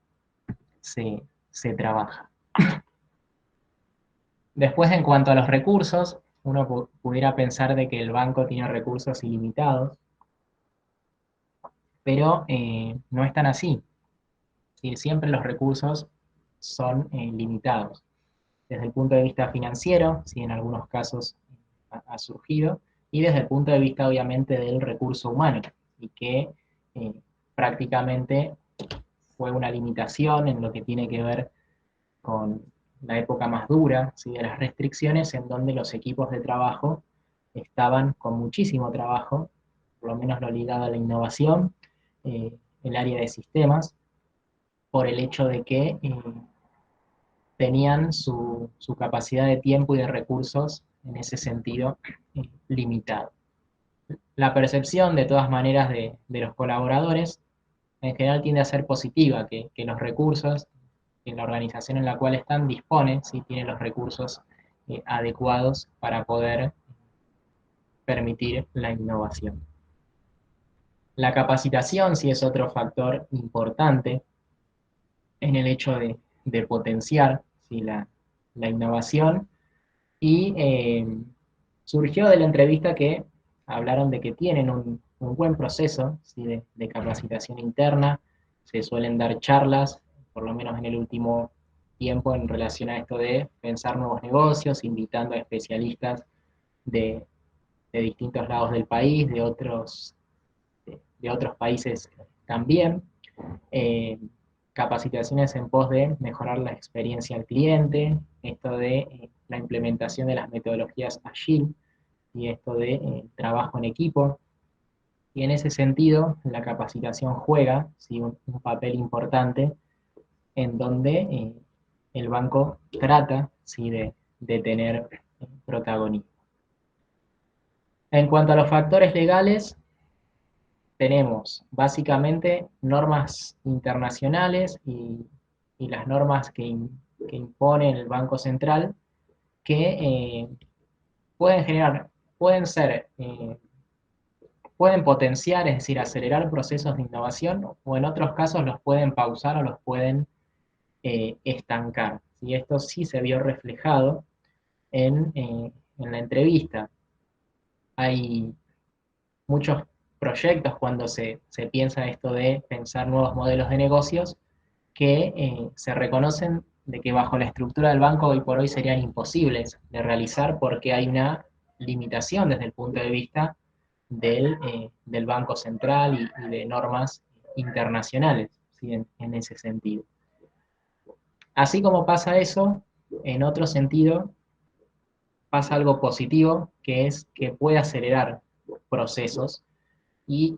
se trabaja. Después, en cuanto a los recursos, uno pudiera pensar de que el banco tiene recursos ilimitados, pero no es tan así. ¿Sí? Siempre los recursos son limitados. Desde el punto de vista financiero, si en algunos casos ha surgido, y desde el punto de vista obviamente del recurso humano, y que eh, prácticamente fue una limitación en lo que tiene que ver con la época más dura, ¿sí? De las restricciones, en donde los equipos de trabajo estaban con muchísimo trabajo, por lo menos lo ligado a la innovación, el área de sistemas, por el hecho de que tenían su capacidad de tiempo y de recursos en ese sentido limitado. La percepción de todas maneras de los colaboradores en general tiende a ser positiva, que los recursos, que la organización en la cual están dispone, si tiene los recursos adecuados para poder permitir la innovación. La capacitación sí es otro factor importante en el hecho de potenciar, ¿sí? La innovación. Y surgió de la entrevista que hablaron de que tienen un buen proceso, ¿sí? De capacitación interna, se suelen dar charlas, por lo menos en el último tiempo, en relación a esto de pensar nuevos negocios, invitando a especialistas de, de distintos lados del país, de otros países también. Eh, Capacitaciones en pos de mejorar la experiencia al cliente, esto de la implementación de las metodologías Agile y esto de trabajo en equipo. Y en ese sentido, la capacitación juega, ¿sí? Un papel importante en donde el banco trata, ¿sí? De tener protagonismo. En cuanto a los factores legales, tenemos básicamente normas internacionales y las normas que impone el Banco Central que pueden generar, pueden ser, pueden potenciar, es decir, acelerar procesos de innovación, o en otros casos los pueden pausar o los pueden estancar. Y esto sí se vio reflejado en la entrevista. Hay muchos proyectos cuando se piensa esto de pensar nuevos modelos de negocios que se reconocen de que bajo la estructura del banco hoy por hoy serían imposibles de realizar porque hay una limitación desde el punto de vista del Banco Central y de normas internacionales, ¿sí? En ese sentido. Así como pasa eso, en otro sentido pasa algo positivo, que es que puede acelerar procesos y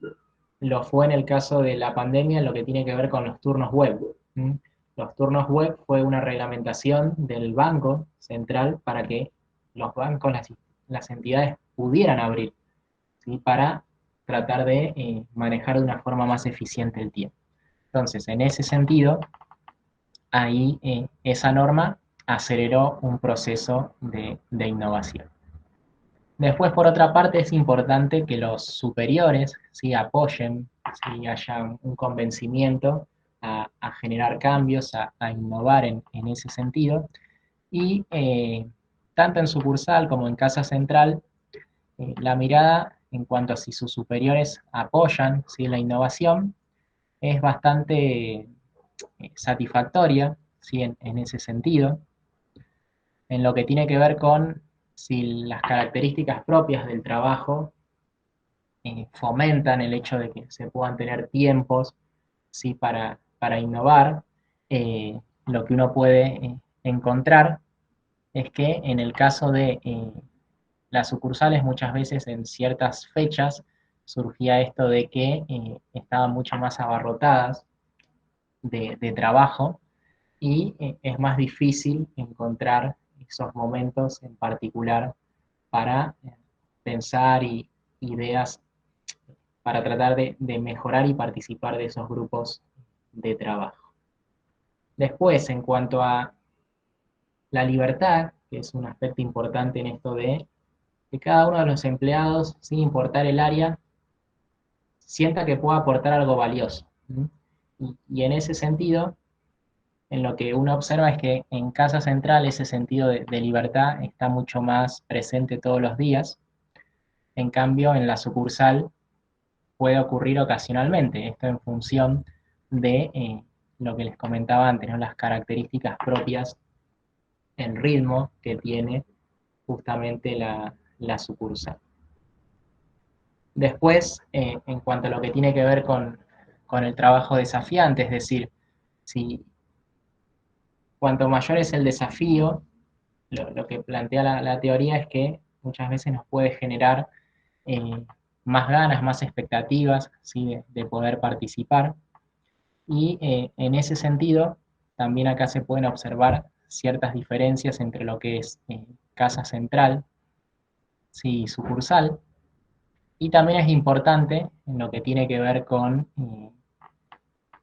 lo fue en el caso de la pandemia en lo que tiene que ver con los turnos web. Los turnos web fue una reglamentación del Banco Central para que los bancos, las entidades pudieran abrir, ¿sí? Para tratar de manejar de una forma más eficiente el tiempo. Entonces, en ese sentido, ahí esa norma aceleró un proceso de innovación. Después, por otra parte, es importante que los superiores, ¿sí? Apoyen, ¿sí? Haya un convencimiento a generar cambios, a innovar en ese sentido. Y tanto en sucursal como en casa central, la mirada en cuanto a si sus superiores apoyan, ¿sí? La innovación es bastante satisfactoria, ¿sí? En ese sentido, en lo que tiene que ver con si las características propias del trabajo fomentan el hecho de que se puedan tener tiempos, ¿sí? Para innovar. Lo que uno puede encontrar es que en el caso de las sucursales muchas veces en ciertas fechas surgía esto de que estaban mucho más abarrotadas de trabajo y es más difícil encontrar esos momentos en particular para pensar ideas para tratar de mejorar y participar de esos grupos de trabajo. Después, en cuanto a la libertad, que es un aspecto importante en esto de que cada uno de los empleados, sin importar el área, sienta que pueda aportar algo valioso. Y en ese sentido, lo que uno observa es que en Casa Central ese sentido de libertad está mucho más presente todos los días. En cambio, en la sucursal puede ocurrir ocasionalmente, esto en función de lo que les comentaba antes, ¿no? Las características propias, el ritmo que tiene justamente la sucursal. Después, en cuanto a lo que tiene que ver con el trabajo desafiante, es decir, si cuanto mayor es el desafío, lo que plantea la teoría es que muchas veces nos puede generar eh, más ganas, más expectativas, ¿sí? de poder participar. Y en ese sentido, también acá se pueden observar ciertas diferencias entre lo que es casa central, ¿sí? Sucursal, y también es importante en lo que tiene que ver con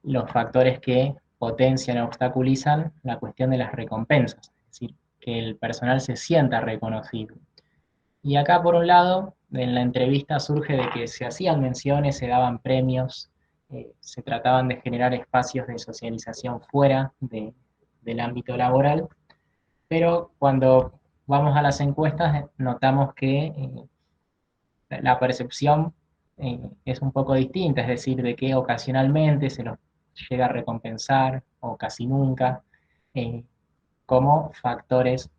los factores que potencian o obstaculizan la cuestión de las recompensas, es decir, que el personal se sienta reconocido. Y acá, por un lado, en la entrevista surge de que se hacían menciones, se daban premios, se trataban de generar espacios de socialización fuera del ámbito laboral, pero cuando vamos a las encuestas notamos que la percepción es un poco distinta, es decir, de que ocasionalmente se los llega a recompensar o casi nunca, eh, como factores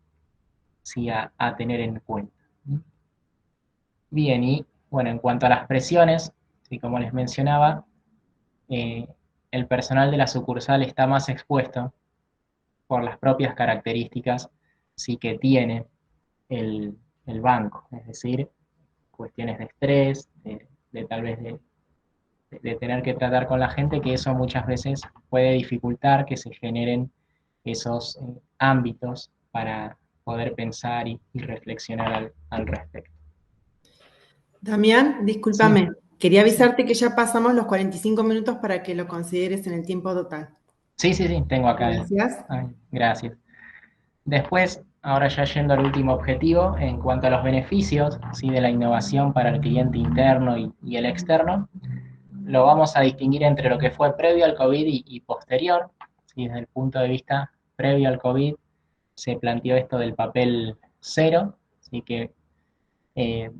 sí, a tener en cuenta. Bien, y bueno, en cuanto a las presiones, sí, como les mencionaba, eh, el personal de la sucursal está más expuesto por las propias características sí, que tiene el banco, es decir, cuestiones de estrés, de tal vez de tener que tratar con la gente, que eso muchas veces puede dificultar que se generen esos ámbitos para poder pensar y reflexionar al respecto. Damián, Sí, discúlpame, quería sí, avisarte que ya pasamos los 45 minutos para que lo consideres en el tiempo total. sí, sí, sí, tengo acá Gracias. ay, gracias. Después, ahora ya yendo al último objetivo, en cuanto a los beneficios ¿sí? de la innovación para el cliente interno y el externo, lo vamos a distinguir entre lo que fue previo al COVID y posterior. ¿Sí? Desde el punto de vista previo al COVID se planteó esto del papel cero, así que eh,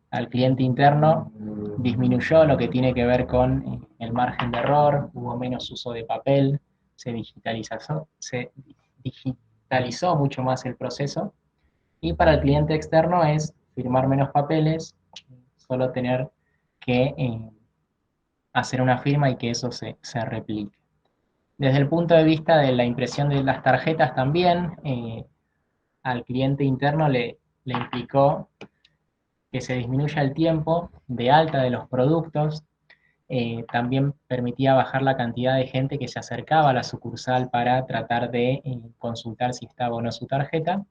al cliente interno disminuyó lo que tiene que ver con el margen de error, hubo menos uso de papel, se digitalizó mucho más el proceso, y para el cliente externo es firmar menos papeles, solo tener que hacer una firma y que eso se replique. Desde el punto de vista de la impresión de las tarjetas también, al cliente interno le implicó que se disminuya el tiempo de alta de los productos, también permitía bajar la cantidad de gente que se acercaba a la sucursal para tratar de consultar si estaba o no su tarjeta,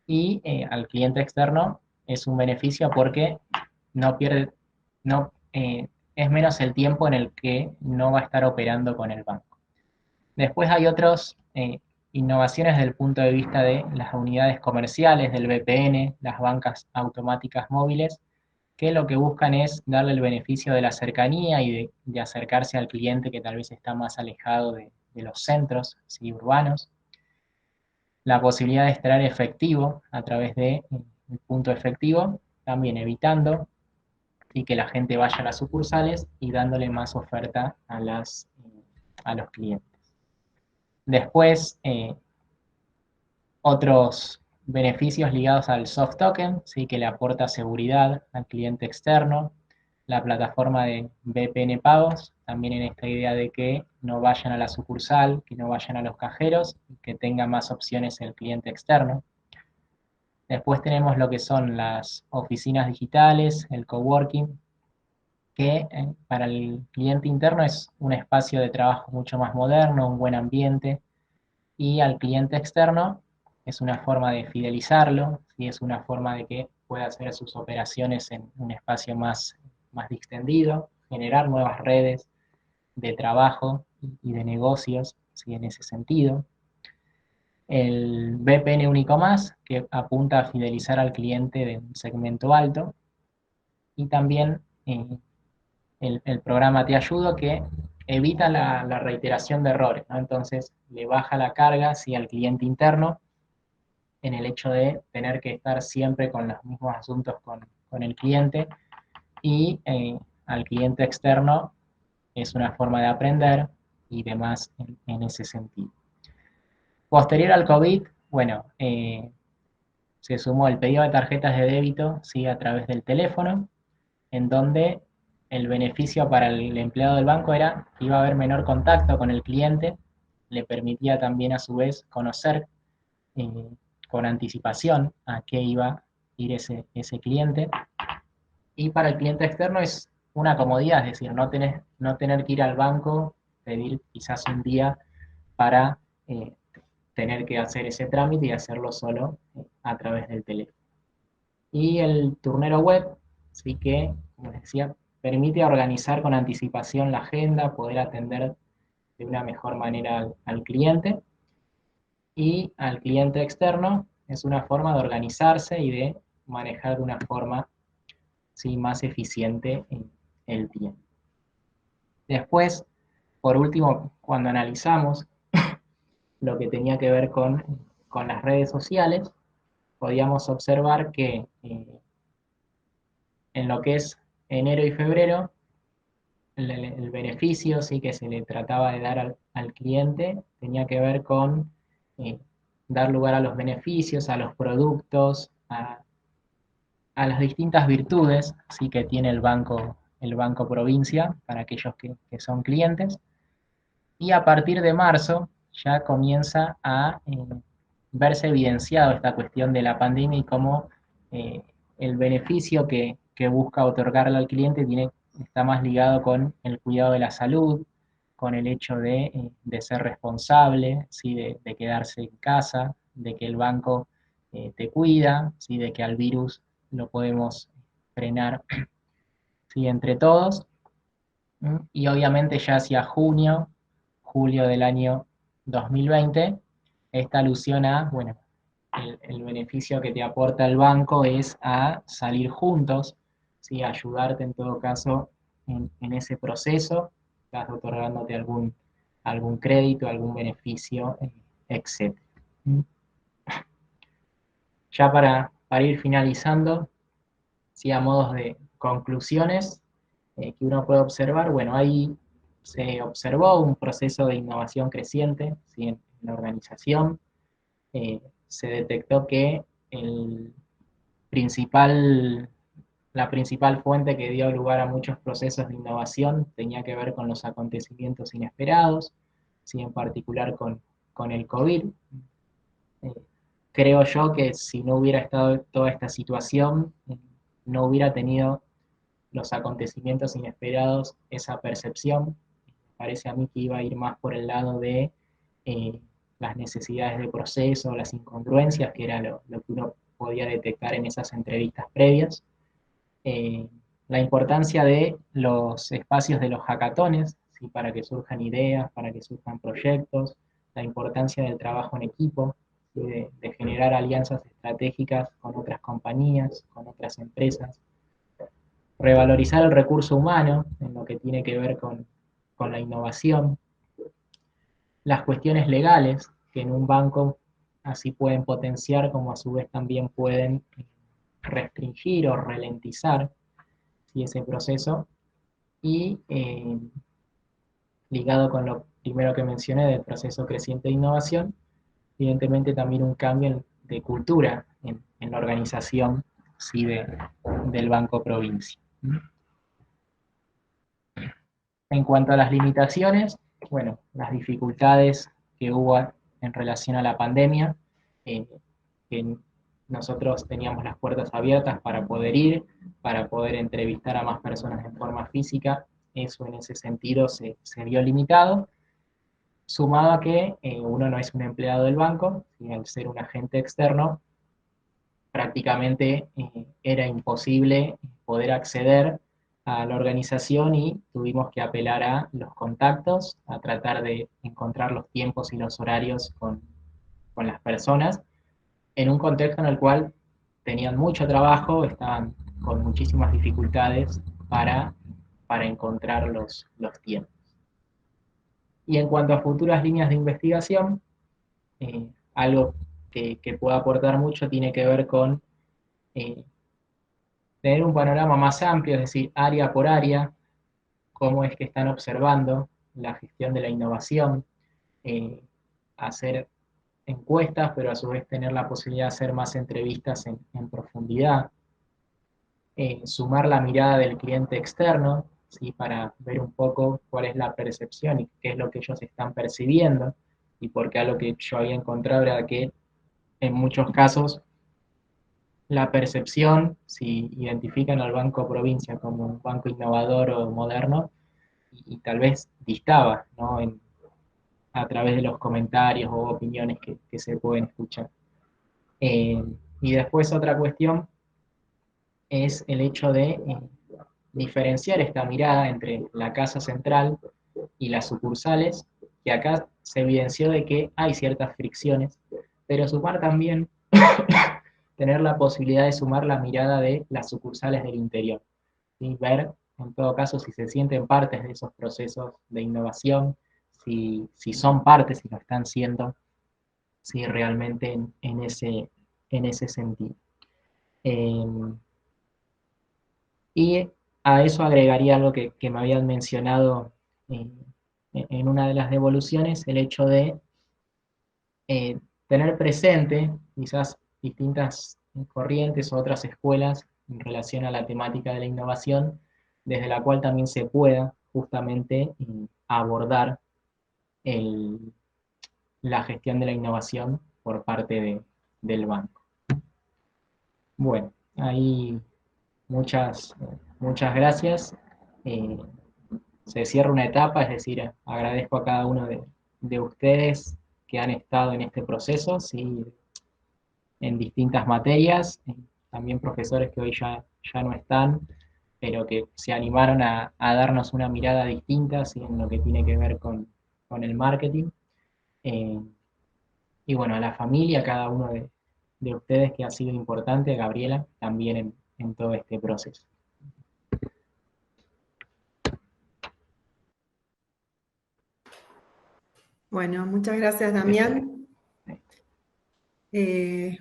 y al cliente externo es un beneficio porque no pierde, no, es menos el tiempo en el que no va a estar operando con el banco. Después hay otras innovaciones desde el punto de vista de las unidades comerciales, del VPN, las bancas automáticas móviles, que lo que buscan es darle el beneficio de la cercanía y de acercarse al cliente que tal vez está más alejado de los centros ¿sí? urbanos. La posibilidad de extraer efectivo a través de un punto efectivo, también evitando y que la gente vaya a las sucursales y dándole más oferta a los clientes. Después, otros beneficios ligados al soft token, ¿sí? que le aporta seguridad al cliente externo, la plataforma de VPN pagos, también en esta idea de que no vayan a la sucursal, que no vayan a los cajeros, y que tenga más opciones el cliente externo. Después tenemos lo que son las oficinas digitales, el coworking, que para el cliente interno es un espacio de trabajo mucho más moderno, un buen ambiente, y al cliente externo es una forma de fidelizarlo, ¿sí? Es una forma de que pueda hacer sus operaciones en un espacio más distendido, generar nuevas redes de trabajo y de negocios, ¿sí? En ese sentido. El VPN único más, que apunta a fidelizar al cliente de un segmento alto, y también el programa Te Ayudo, que evita la reiteración de errores, ¿no? Entonces le baja la carga sí, al cliente interno en el hecho de tener que estar siempre con los mismos asuntos con el cliente y al cliente externo es una forma de aprender y demás en ese sentido. Posterior al COVID, bueno, se sumó el pedido de tarjetas de débito ¿sí? A través del teléfono, en donde el beneficio para el empleado del banco era que iba a haber menor contacto con el cliente, le permitía también a su vez conocer eh, con anticipación a qué iba a ir ese cliente. Y para el cliente externo es una comodidad, es decir, no tener que ir al banco, pedir quizás un día para tener que hacer ese trámite y hacerlo solo a través del teléfono. Y el turnero web, sí que, como les decía, permite organizar con anticipación la agenda, poder atender de una mejor manera al cliente. Y al cliente externo es una forma de organizarse y de manejar de una forma sí, más eficiente el tiempo. Después, por último, cuando analizamos lo que tenía que ver con las redes sociales, podíamos observar que en lo que es enero y febrero, el beneficio sí que se le trataba de dar al cliente tenía que ver con eh, dar lugar a los beneficios, a los productos, a las distintas virtudes sí que tiene el banco Provincia para aquellos que son clientes. Y a partir de marzo ya comienza a verse evidenciado esta cuestión de la pandemia y cómo el beneficio que busca otorgarle al cliente está más ligado con el cuidado de la salud, con el hecho de ser responsable, ¿sí? De quedarse en casa, de que el banco te cuida, ¿sí? De que al virus lo podemos frenar ¿sí? Entre todos. Y obviamente ya hacia junio, julio del año 2020, esta alusión a, bueno, el beneficio que te aporta el banco es a salir juntos, ¿sí? A ayudarte en todo caso en ese proceso, estás otorgándote algún crédito, algún beneficio, etc. Ya para ir finalizando, ¿sí? A modos de conclusiones que uno puede observar, bueno, ahí se observó un proceso de innovación creciente ¿sí? En la organización, se detectó que el principal, la principal fuente que dio lugar a muchos procesos de innovación tenía que ver con los acontecimientos inesperados, ¿sí? En particular con el COVID. Eh, Creo yo que si no hubiera estado toda esta situación, no hubiera tenido los acontecimientos inesperados esa percepción. Parece a mí que iba a ir más por el lado de eh, las necesidades de proceso, las incongruencias, que era lo que uno podía detectar en esas entrevistas previas. Eh, la importancia de los espacios de los hackatones, ¿sí? Para que surjan ideas, para que surjan proyectos, la importancia del trabajo en equipo, ¿sí? De generar alianzas estratégicas con otras compañías, con otras empresas, revalorizar el recurso humano en lo que tiene que ver con la innovación, las cuestiones legales que en un banco así pueden potenciar como a su vez también pueden restringir o ralentizar ¿sí? Ese proceso y ligado con lo primero que mencioné del proceso creciente de innovación, evidentemente también un cambio de cultura en la organización ¿sí? Del Banco Provincia. En cuanto a las limitaciones, bueno, las dificultades que hubo en relación a la pandemia, eh, que nosotros teníamos las puertas abiertas para poder ir, para poder entrevistar a más personas en forma física, eso en ese sentido se vio limitado, sumado a que uno no es un empleado del banco, y al ser un agente externo, prácticamente era imposible poder acceder a la organización y tuvimos que apelar a los contactos, a tratar de encontrar los tiempos y los horarios con las personas, en un contexto en el cual tenían mucho trabajo, estaban con muchísimas dificultades para encontrar los tiempos. Y en cuanto a futuras líneas de investigación, algo que pueda aportar mucho tiene que ver con eh, tener un panorama más amplio, es decir, área por área, cómo es que están observando la gestión de la innovación, eh, hacer encuestas, pero a su vez tener la posibilidad de hacer más entrevistas en profundidad, sumar la mirada del cliente externo, ¿sí? Para ver un poco cuál es la percepción y qué es lo que ellos están percibiendo, y porque algo que yo había encontrado era que en muchos casos la percepción, si identifican al Banco Provincia como un banco innovador o moderno, y tal vez distaba, ¿no? A través de los comentarios o opiniones que se pueden escuchar. Eh, y después otra cuestión es el hecho de diferenciar esta mirada entre la casa central y las sucursales, que acá se evidenció de que hay ciertas fricciones, pero sumar también, tener la posibilidad de sumar la mirada de las sucursales del interior, ¿sí? Ver, en todo caso, si se sienten partes de esos procesos de innovación, si son partes, si lo están siendo, si realmente en ese sentido. Eh, y a eso agregaría algo que me habían mencionado eh, en una de las devoluciones, el hecho de tener presente quizás distintas corrientes o otras escuelas en relación a la temática de la innovación, desde la cual también se pueda justamente abordar el, la gestión de la innovación por parte del banco. Bueno, ahí muchas gracias. Eh, Se cierra una etapa, es decir, agradezco a cada uno de ustedes que han estado en este proceso, ¿sí? En distintas materias, también profesores que hoy ya no están, pero que se animaron a darnos una mirada distinta, ¿sí? En lo que tiene que ver con el marketing. Eh, y bueno, a la familia, a cada uno de ustedes que ha sido importante, Gabriela, también en todo este proceso. Bueno, muchas gracias, Decime. Damián.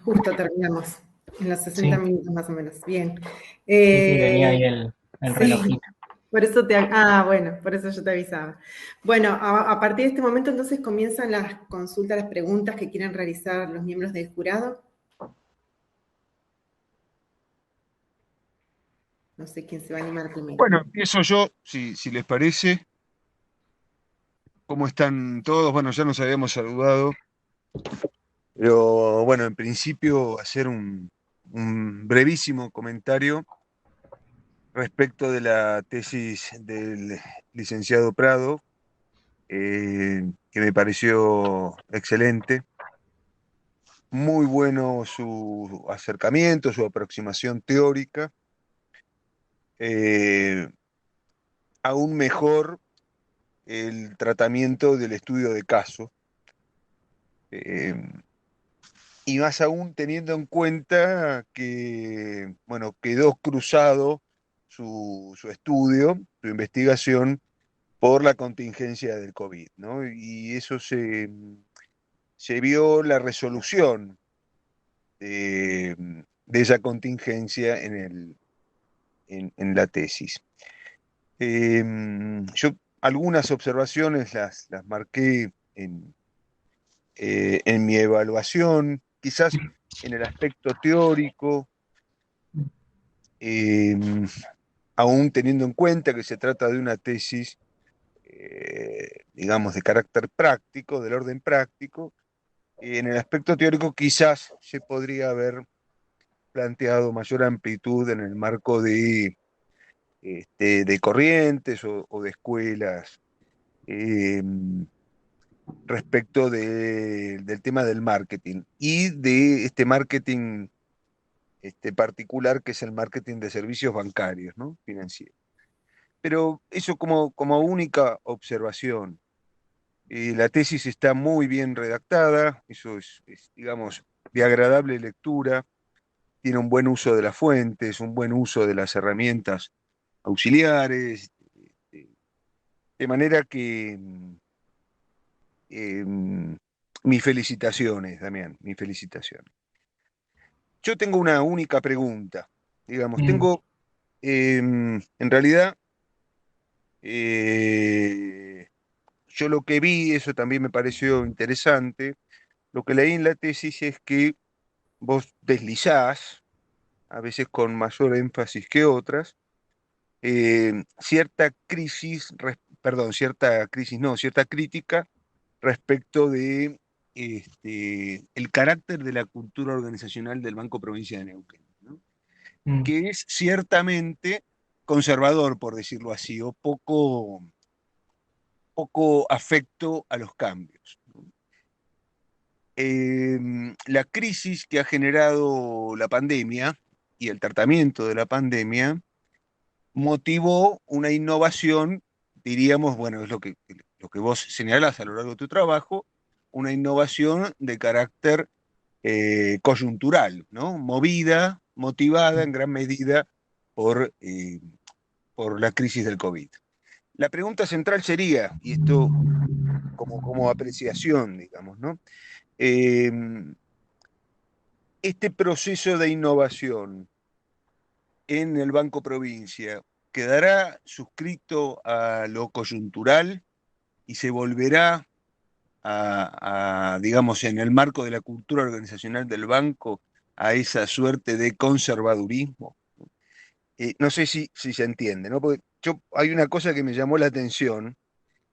Justo terminamos, en los 60 Sí, minutos más o menos. Bien. sí, venía Eh, ahí el sí, relojito. por eso bueno, por eso yo te avisaba. Bueno, a partir de este momento entonces comienzan las consultas, las preguntas que quieran realizar los miembros del jurado. No sé quién se va a animar primero. Bueno, empiezo yo, si les parece. ¿Cómo están todos? Bueno, ya nos habíamos saludado, pero bueno, en principio hacer un brevísimo comentario respecto de la tesis del licenciado Prado, que me pareció excelente. Muy bueno su acercamiento, su aproximación teórica. Eh, Aún mejor el tratamiento del estudio de caso. Eh, y más aún teniendo en cuenta que, bueno, quedó cruzado su estudio, su investigación, por la contingencia del COVID, ¿no? Y eso se vio la resolución de esa contingencia en la tesis. Yo algunas observaciones las marqué en mi evaluación, quizás en el aspecto teórico, eh, aún teniendo en cuenta que se trata de una tesis, digamos, de carácter práctico, del orden práctico. En el aspecto teórico quizás se podría haber planteado mayor amplitud en el marco de corrientes o de escuelas, eh, respecto del tema del marketing y de este marketing particular que es el marketing de servicios bancarios, ¿no? Financieros. Pero eso como única observación. La tesis está muy bien redactada, eso digamos, de agradable lectura, tiene un buen uso de las fuentes, un buen uso de las herramientas auxiliares, de manera que mis felicitaciones, Damián, mis felicitaciones. Yo tengo una única pregunta, digamos, Mm, en realidad, eh, yo lo que vi, eso también me pareció interesante, lo que leí en la tesis es que vos deslizás, a veces con mayor énfasis que otras, cierta crisis, perdón, cierta crisis, no, cierta crítica respecto de el carácter de la cultura organizacional del Banco Provincia de Neuquén, ¿no? mm, Que es ciertamente conservador, por decirlo así, o poco afecto a los cambios. La crisis que ha generado la pandemia y el tratamiento de la pandemia motivó una innovación, diríamos, bueno, es lo que vos señalás a lo largo de tu trabajo, una innovación de carácter coyuntural, ¿no? Motivada en gran medida por la crisis del COVID. La pregunta central sería, y esto como apreciación, digamos, ¿no? Eh, este proceso de innovación en el Banco Provincia quedará suscrito a lo coyuntural y se volverá digamos, en el marco de la cultura organizacional del banco, a esa suerte de conservadurismo. No sé si se entiende, ¿no? Porque hay una cosa que me llamó la atención,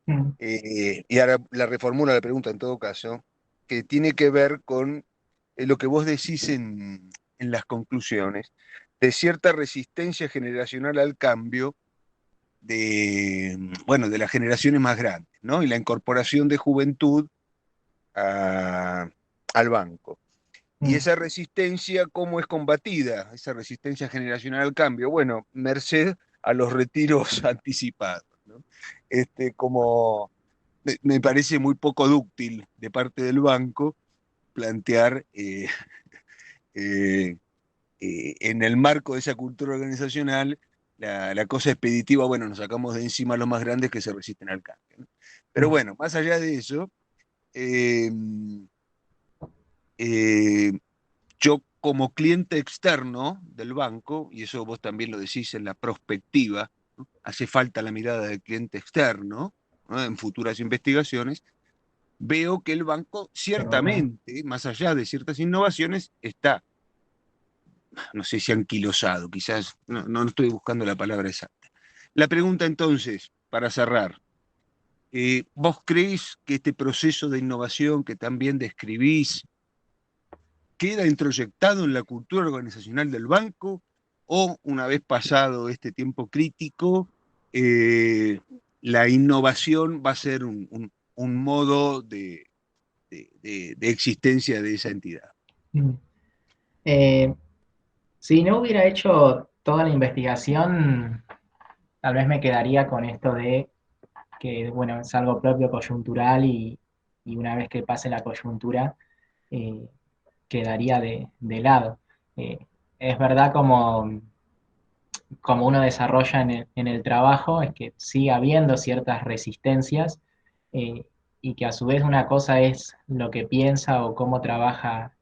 mm, y ahora la reformulo la pregunta en todo caso, que tiene que ver con lo que vos decís en las conclusiones, de cierta resistencia generacional al cambio bueno, de las generaciones más grandes, ¿no? Y la incorporación de juventud a- al banco. Y mm, esa resistencia, ¿cómo es combatida? Esa resistencia generacional al cambio. Bueno, merced a los retiros anticipados, ¿no? Como me parece muy poco dúctil de parte del banco plantear eh, en el marco de esa cultura organizacional la cosa expeditiva, bueno, nos sacamos de encima a los más grandes que se resisten al cambio, ¿no? Pero mm, bueno, más allá de eso, eh, eh, yo como cliente externo del banco, y eso vos también lo decís en la prospectiva, ¿no? Hace falta la mirada del cliente externo, ¿no? En futuras investigaciones, veo que el banco seguro. ciertamente, más allá de ciertas innovaciones, está, no sé si anquilosado, quizás no estoy buscando la palabra exacta. La pregunta entonces, para cerrar, ¿vos creéis que este proceso de innovación que también describís queda introyectado en la cultura organizacional del banco o una vez pasado este tiempo crítico, eh, la innovación va a ser un modo de existencia de esa entidad? Mm. Eh, si no hubiera hecho toda la investigación, tal vez me quedaría con esto de que, bueno, es algo propio coyuntural y una vez que pase la coyuntura, eh, quedaría de lado. Eh, es verdad como uno desarrolla en el trabajo, es que sigue habiendo ciertas resistencias eh, y que a su vez una cosa es lo que piensa o cómo trabaja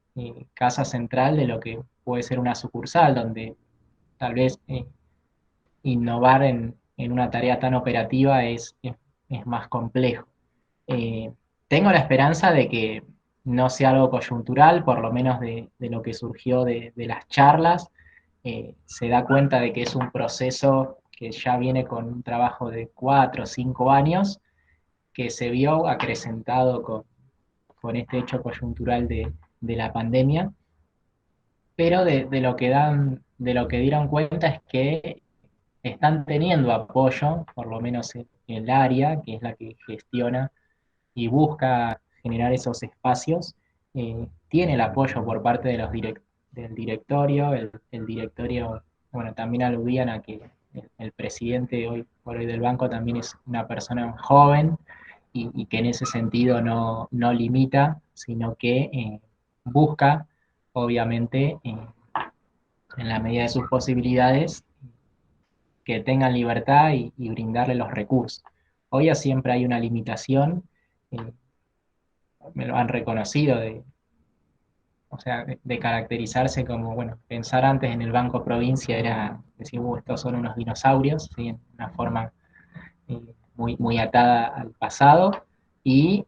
Casa Central de lo que puede ser una sucursal, donde tal vez innovar en una tarea tan operativa es más complejo. Eh, tengo la esperanza de que no sea algo coyuntural, por lo menos de lo que surgió de las charlas. Se da cuenta de que es un proceso que ya viene con un trabajo de 4 o 5 años, que se vio acrecentado con este hecho coyuntural de la pandemia, pero de lo que dieron cuenta es que están teniendo apoyo, por lo menos en el área, que es la que gestiona y busca generar esos espacios, tiene el apoyo por parte de del directorio, el directorio, bueno, también aludían a que el presidente hoy por hoy del banco también es una persona joven y que en ese sentido no limita, sino que busca, obviamente, en la medida de sus posibilidades, que tengan libertad y brindarle los recursos. Hoy siempre hay una limitación, eh, me lo han reconocido, o sea, de caracterizarse como, bueno, pensar antes en el Banco Provincia era decir, estos son unos dinosaurios, ¿sí? En una forma muy atada al pasado, y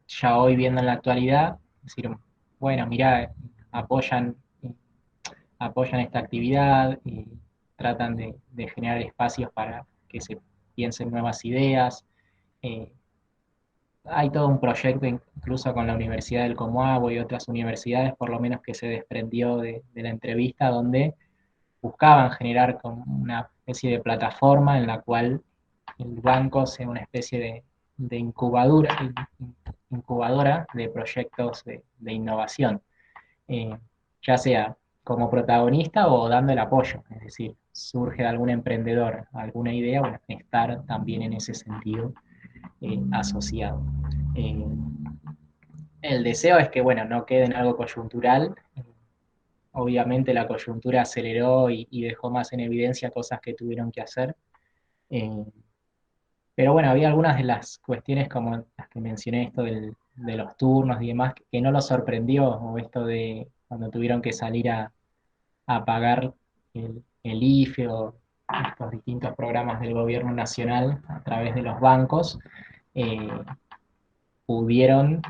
ya hoy viendo en la actualidad, decir, bueno, mira, apoyan, apoyan esta actividad y tratan de generar espacios para que se piensen nuevas ideas. Eh, Hay todo un proyecto incluso con la Universidad del Comoagua y otras universidades, por lo menos que se desprendió de la entrevista, donde buscaban generar como una especie de plataforma en la cual el banco sea una especie de incubadora de proyectos de innovación, eh, ya sea como protagonista o dando el apoyo, es decir, surge de algún emprendedor alguna idea, bueno, estar también en ese sentido asociado. Eh, el deseo es que, bueno, no quede en algo coyuntural. Obviamente la coyuntura aceleró y dejó más en evidencia cosas que tuvieron que hacer. Eh, pero bueno, había algunas de las cuestiones como las que mencioné, esto de los turnos y demás, que no los sorprendió, o esto de cuando tuvieron que salir a pagar el IFE o estos distintos programas del gobierno nacional a través de los bancos, eh, pudieron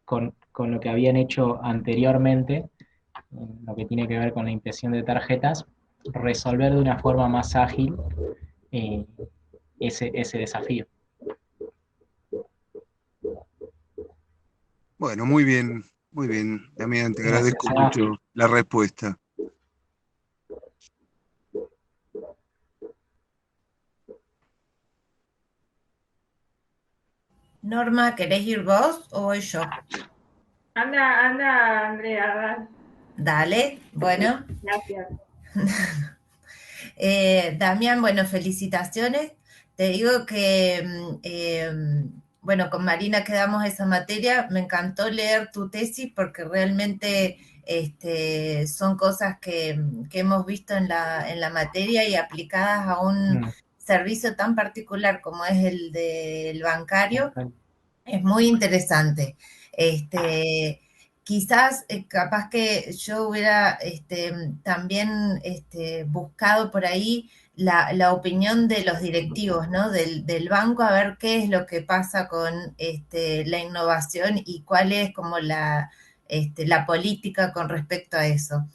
con lo que habían hecho anteriormente, lo que tiene que ver con la impresión de tarjetas, resolver de una forma más ágil eh, ese desafío. Bueno, muy bien, Damián, te Gracias, agradezco Seba. mucho la respuesta. Norma, ¿querés ir vos o voy yo? Anda, Andrea, Dale, bueno. gracias. Damián, bueno, felicitaciones. Te digo que, bueno, con Marina quedamos esa materia. Me encantó leer tu tesis porque realmente son cosas que hemos visto en la materia y aplicadas a un servicio tan particular como es el del bancario. Es muy interesante. Quizás, capaz que yo hubiera también buscado por ahí la opinión de los directivos, ¿no? Del banco, a ver qué es lo que pasa con la innovación y cuál es como la política con respecto a eso.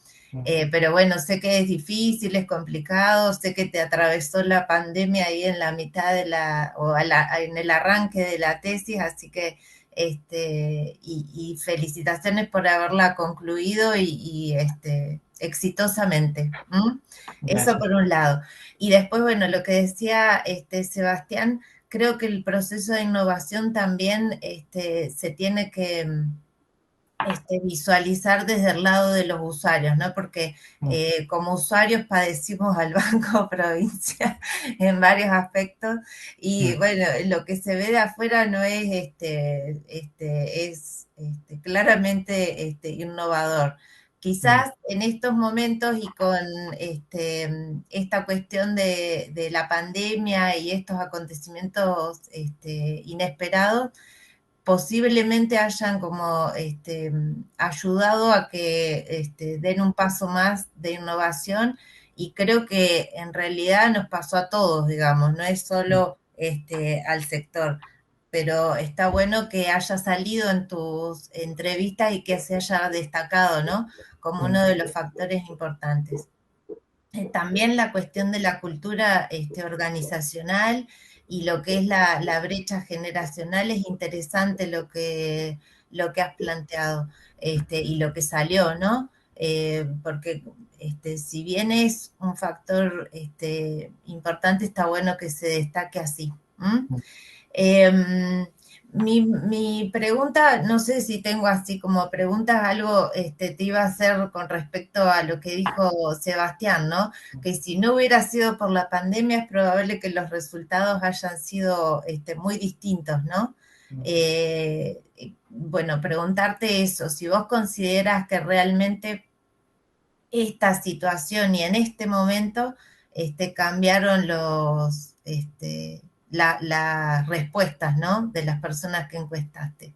Pero bueno, sé que es difícil, es complicado, sé que te atravesó la pandemia ahí en la mitad de en el arranque de la tesis, así que y felicitaciones por haberla concluido exitosamente. ¿M? Eso por un lado. Y después, bueno, lo que decía Sebastián, creo que el proceso de innovación también se tiene que visualizar desde el lado de los usuarios, ¿no? Porque como usuarios padecimos al Banco Provincia en varios aspectos y bueno, lo que se ve de afuera no es es claramente innovador. Quizás en estos momentos y con esta cuestión de la pandemia y estos acontecimientos inesperados, posiblemente hayan como ayudado a que den un paso más de innovación y creo que en realidad nos pasó a todos, digamos, no es solo al sector, pero está bueno que haya salido en tus entrevistas y que se haya destacado, ¿no? Como uno de los factores importantes. También la cuestión de la cultura organizacional y lo que es la brecha generacional es interesante lo que has planteado y lo que salió, ¿no? Porque si bien es un factor importante, está bueno que se destaque así. Mi pregunta, no sé si tengo así como preguntas, algo te iba a hacer con respecto a lo que dijo Sebastián, ¿no? Que si no hubiera sido por la pandemia es probable que los resultados hayan sido muy distintos, ¿no? Bueno, preguntarte eso, si vos consideras que realmente esta situación y en este momento cambiaron las respuestas, ¿no? De las personas que encuestaste.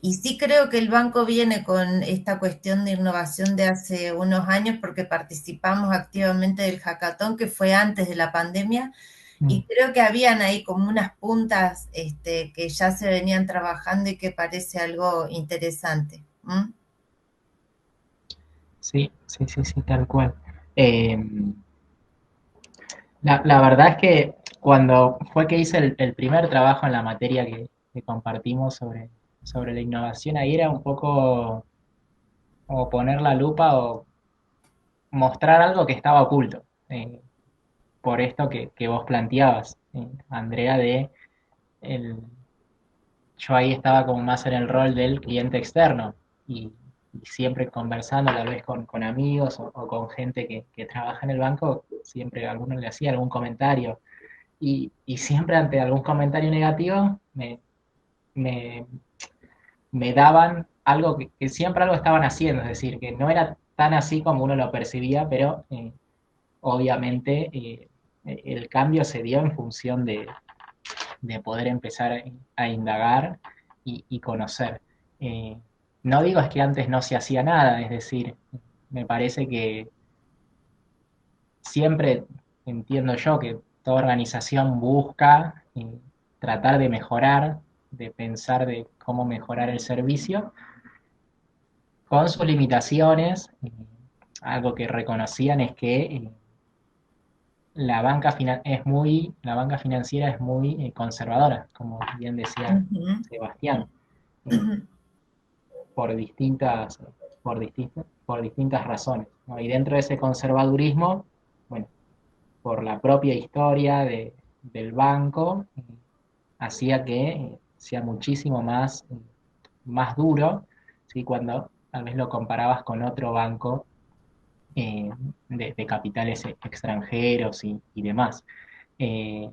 Y sí creo que el banco viene con esta cuestión de innovación de hace unos años porque participamos activamente del hackathon que fue antes de la pandemia y creo que habían ahí como unas puntas que ya se venían trabajando y que parece algo interesante. ¿Mm? Sí, sí, sí, sí, tal cual. Eh, la verdad es que cuando fue que hice el primer trabajo en la materia que compartimos sobre la innovación, ahí era un poco como poner la lupa o mostrar algo que estaba oculto, por esto que vos planteabas, Andrea, el, yo ahí estaba como más en el rol del cliente externo y siempre conversando tal vez con amigos o con gente que trabaja en el banco, siempre alguno le hacía algún comentario y siempre ante algún comentario negativo me, me daban algo que siempre algo estaban haciendo, es decir, que no era tan así como uno lo percibía, pero obviamente el cambio se dio en función de poder empezar a indagar y conocer. Eh, no digo es que antes no se hacía nada, es decir, me parece que siempre entiendo yo que toda organización busca tratar de mejorar, de pensar de cómo mejorar el servicio, con sus limitaciones. Algo que reconocían es que la banca financiera es muy conservadora, como bien decía Ujú, Sebastián, eh, ujú, por distintas, por distintas razones, ¿no? Y dentro de ese conservadurismo, bueno, por la propia historia del banco, hacía que sea muchísimo más duro, ¿sí? Cuando tal vez lo comparabas con otro banco eh, de capitales extranjeros y demás. Eh,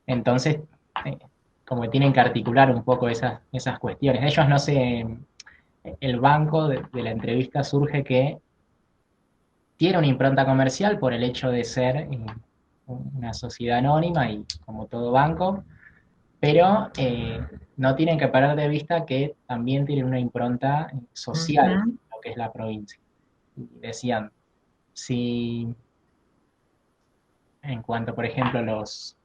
entonces, eh, como que tienen que articular un poco esas cuestiones. Ellos no se... El banco de la entrevista surge que tiene una impronta comercial por el hecho de ser una sociedad anónima y como todo banco, pero no tienen que perder de vista que también tienen una impronta social, ujú. lo que es la provincia. Y decían, si en cuanto, por ejemplo, los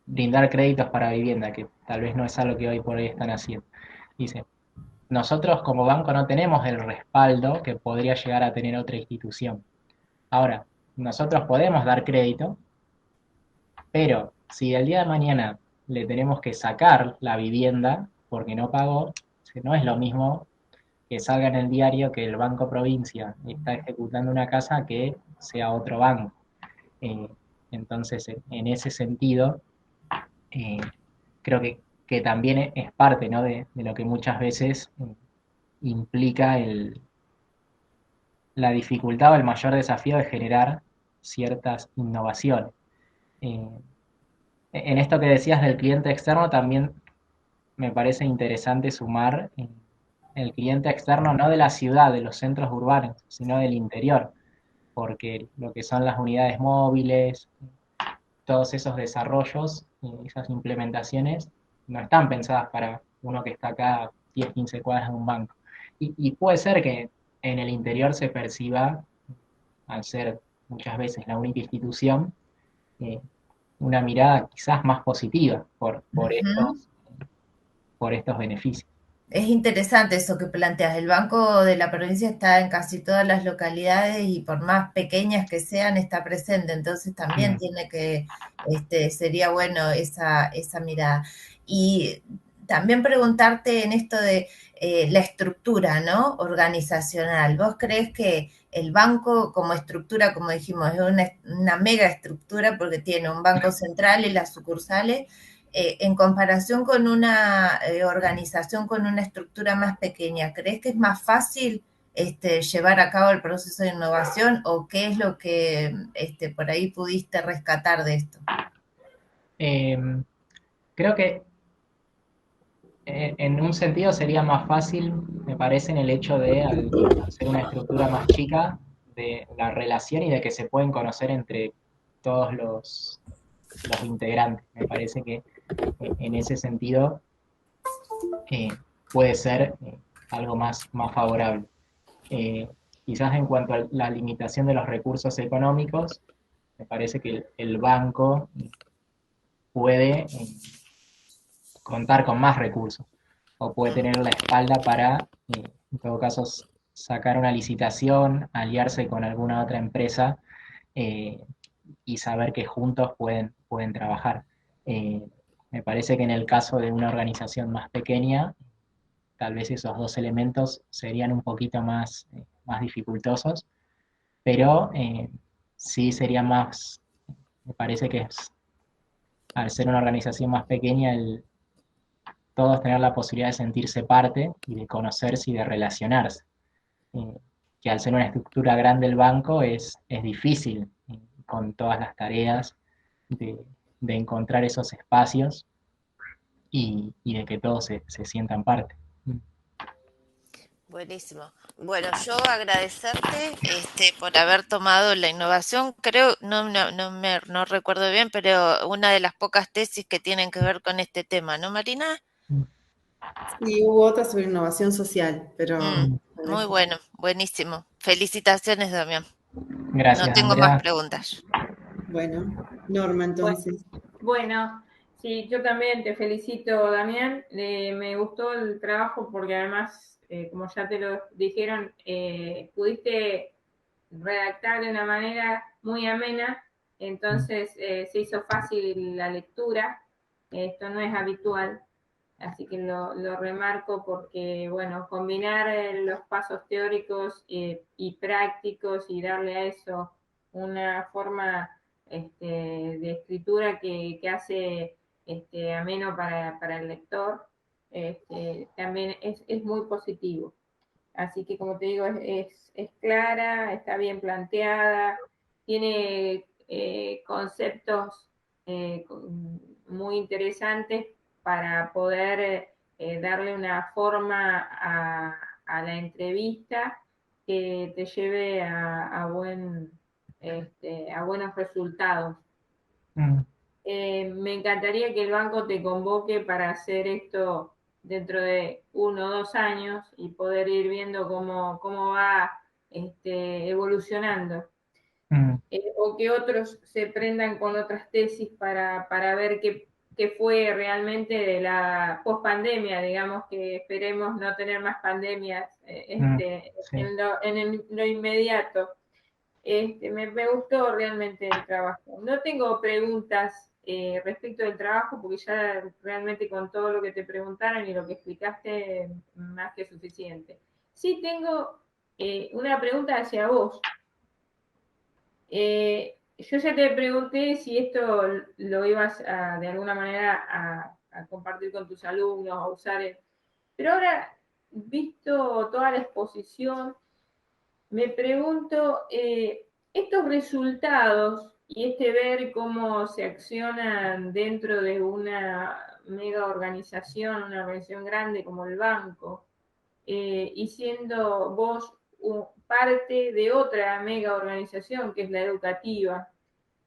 brindar créditos para vivienda, que tal vez no es algo que hoy por hoy están haciendo, dice, nosotros como banco no tenemos el respaldo que podría llegar a tener otra institución. Ahora, nosotros podemos dar crédito, pero si el día de mañana le tenemos que sacar la vivienda porque no pagó, no es lo mismo que salga en el diario que el Banco Provincia está ejecutando una casa que sea otro banco. Eh, entonces, en ese sentido, eh, creo que también es parte, ¿no? de lo que muchas veces implica la dificultad o el mayor desafío de generar ciertas innovaciones. Eh, en esto que decías del cliente externo, también me parece interesante sumar el cliente externo no de la ciudad, de los centros urbanos, sino del interior, porque lo que son las unidades móviles, todos esos desarrollos, esas implementaciones, no están pensadas para uno que está acá a 10, 15 cuadras de un banco. Y puede ser que en el interior se perciba, al ser muchas veces la única institución, eh, una mirada quizás más positiva Ujú. por estos beneficios. Es interesante eso que planteas. El Banco de la Provincia está en casi todas las localidades y por más pequeñas que sean, está presente. Entonces también Mm. tiene que, sería bueno esa mirada. Y también preguntarte en esto de la estructura, ¿no? Organizacional. ¿Vos crees que el banco como estructura, como dijimos, es una mega estructura porque tiene un banco central y las sucursales? En comparación con una organización con una estructura más pequeña, ¿crees que es más fácil llevar a cabo el proceso de innovación o qué es lo que por ahí pudiste rescatar de esto? Eh, creo que en un sentido sería más fácil, me parece, en el hecho de, al hacer una estructura más chica, de la relación y de que se pueden conocer entre todos los integrantes. Me parece que en ese sentido puede ser algo más favorable. Quizás en cuanto a la limitación de los recursos económicos, me parece que el banco puede contar con más recursos o puede tener la espalda para, en todo caso, sacar una licitación, aliarse con alguna otra empresa eh, y saber que juntos pueden trabajar. Eh, Me parece que en el caso de una organización más pequeña, tal vez esos dos elementos serían un poquito más dificultosos, pero sí sería más, me parece que es, al ser una organización más pequeña, todos tener la posibilidad de sentirse parte y de conocerse y de relacionarse. Eh, que al ser una estructura grande el banco es difícil con todas las tareas de, de encontrar esos espacios y de que todos se sientan parte. Buenísimo. Bueno, yo agradecerte por haber tomado la innovación. Creo, no recuerdo bien, pero una de las pocas tesis que tienen que ver con este tema, ¿no, Marina? Sí, hubo otra sobre innovación social, pero Mm, muy bueno, buenísimo. Felicitaciones, Damián. No Gracias, tengo más Andrea. preguntas. bueno, Norma, Bueno, entonces. bueno, sí, yo también te felicito, Damián. Me gustó el trabajo porque además, como ya te lo dijeron, pudiste redactar de una manera muy amena, entonces se hizo fácil la lectura. Esto no es habitual, así que lo remarco porque, bueno, combinar los pasos teóricos y prácticos y darle a eso una forma de escritura que hace ameno para el lector, también es muy positivo. Así que, como te digo, es clara, está bien planteada, tiene conceptos muy interesantes para poder darle una forma a la entrevista que te lleve a buenos resultados. Mm. Me encantaría que el banco te convoque para hacer esto dentro de 1 o 2 años y poder ir viendo cómo va evolucionando. Mm. O que otros se prendan con otras tesis para ver qué fue realmente de la pospandemia, digamos que esperemos no tener más pandemias Sí. en lo inmediato. Me gustó realmente el trabajo. No tengo preguntas respecto del trabajo porque ya realmente con todo lo que te preguntaron y lo que explicaste, más que suficiente. Sí tengo una pregunta hacia vos. Yo ya te pregunté si esto lo ibas de alguna manera a compartir con tus alumnos, a usar, pero ahora, visto toda la exposición, me pregunto, estos resultados y ver cómo se accionan dentro de una mega organización, una organización grande como el banco, y siendo vos parte de otra mega organización que es la educativa,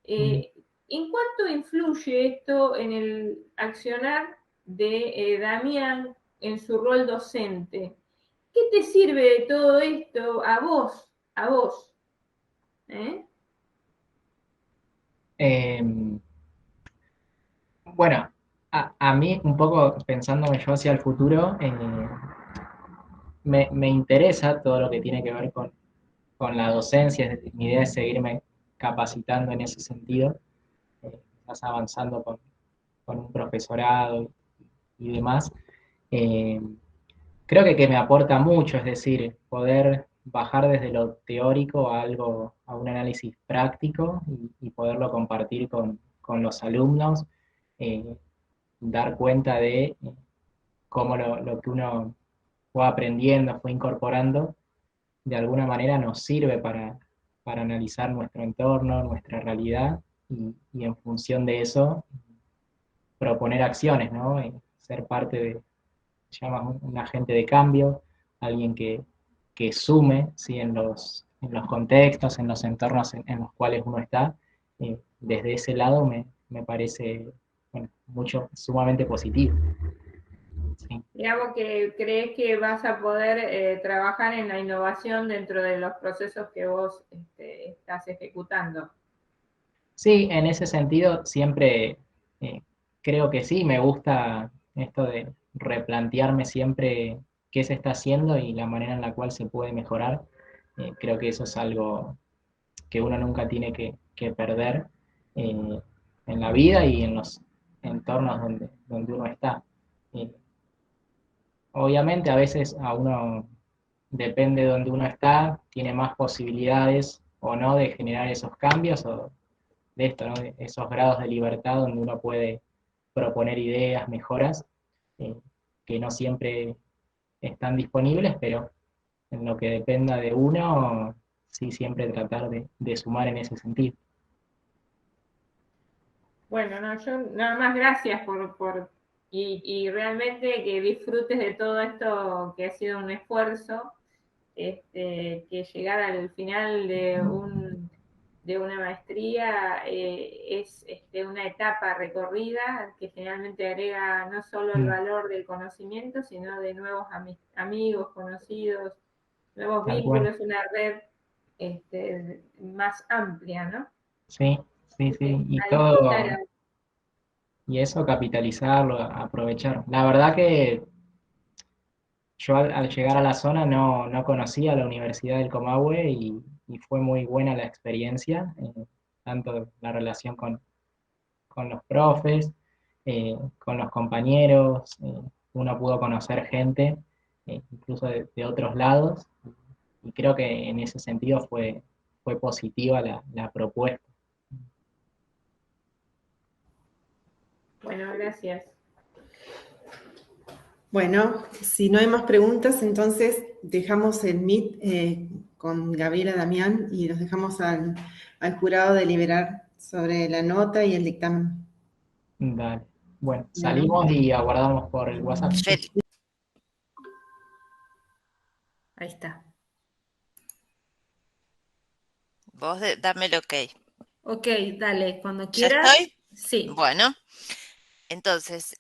¿en cuánto influye esto en el accionar de Damián en su rol docente? ¿Qué te sirve de todo esto a vos? A vos. ¿Eh? Bueno, a mí un poco pensándome yo hacia el futuro, me interesa todo lo que tiene que ver con la docencia. Mi idea es seguirme capacitando en ese sentido, quizás avanzando con un profesorado y demás. Eh, Creo que me aporta mucho, es decir, poder bajar desde lo teórico a algo, a un análisis práctico y poderlo compartir con los alumnos, eh, dar cuenta de cómo lo que uno fue aprendiendo, fue incorporando, de alguna manera nos sirve para analizar nuestro entorno, nuestra realidad y en función de eso proponer acciones, ¿no? Ser parte de, llamas un agente de cambio, alguien que sume, ¿sí? En los contextos, en los entornos en los cuales uno está. Desde ese lado me parece, bueno, sumamente positivo. Sí. Digamos que crees que vas a poder trabajar en la innovación dentro de los procesos que vos estás ejecutando. Sí, en ese sentido siempre creo que sí, me gusta esto de replantearme siempre qué se está haciendo y la manera en la cual se puede mejorar. Creo que eso es algo que uno nunca tiene que perder eh, en la vida y en los entornos donde uno está. Eh, Obviamente a veces a uno, depende de donde uno está, tiene más posibilidades o no de generar esos cambios o de esto, ¿no? De esos grados de libertad donde uno puede proponer ideas, mejoras, eh, que no siempre están disponibles, pero en lo que dependa de uno, sí siempre tratar de sumar en ese sentido. Bueno, no, yo nada más gracias y realmente que disfrutes de todo esto que ha sido un esfuerzo, que llegar al final de una maestría es una etapa recorrida que generalmente agrega no solo el valor del conocimiento, sino de nuevos amigos, conocidos, nuevos Tal cual. vínculos, una red más amplia, ¿no? Sí, sí, Así que sí. Y a disfrutar. todo, y eso capitalizarlo, aprovechar. La verdad que yo al llegar a la zona no conocía la Universidad del Comahue y fue muy buena la experiencia, tanto la relación con los profes, con los compañeros, uno pudo conocer gente, incluso de otros lados, y creo que en ese sentido fue positiva la propuesta. Bueno, gracias. Bueno, si no hay más preguntas, entonces dejamos el Meet con Gabriela Damián y los dejamos al jurado deliberar sobre la nota y el dictamen. Dale. Bueno, Bueno, salimos y aguardamos por el WhatsApp. Ahí está. Vos dame el ok. Ok, dale, cuando ¿Ya quieras. estoy? Sí. Bueno, entonces,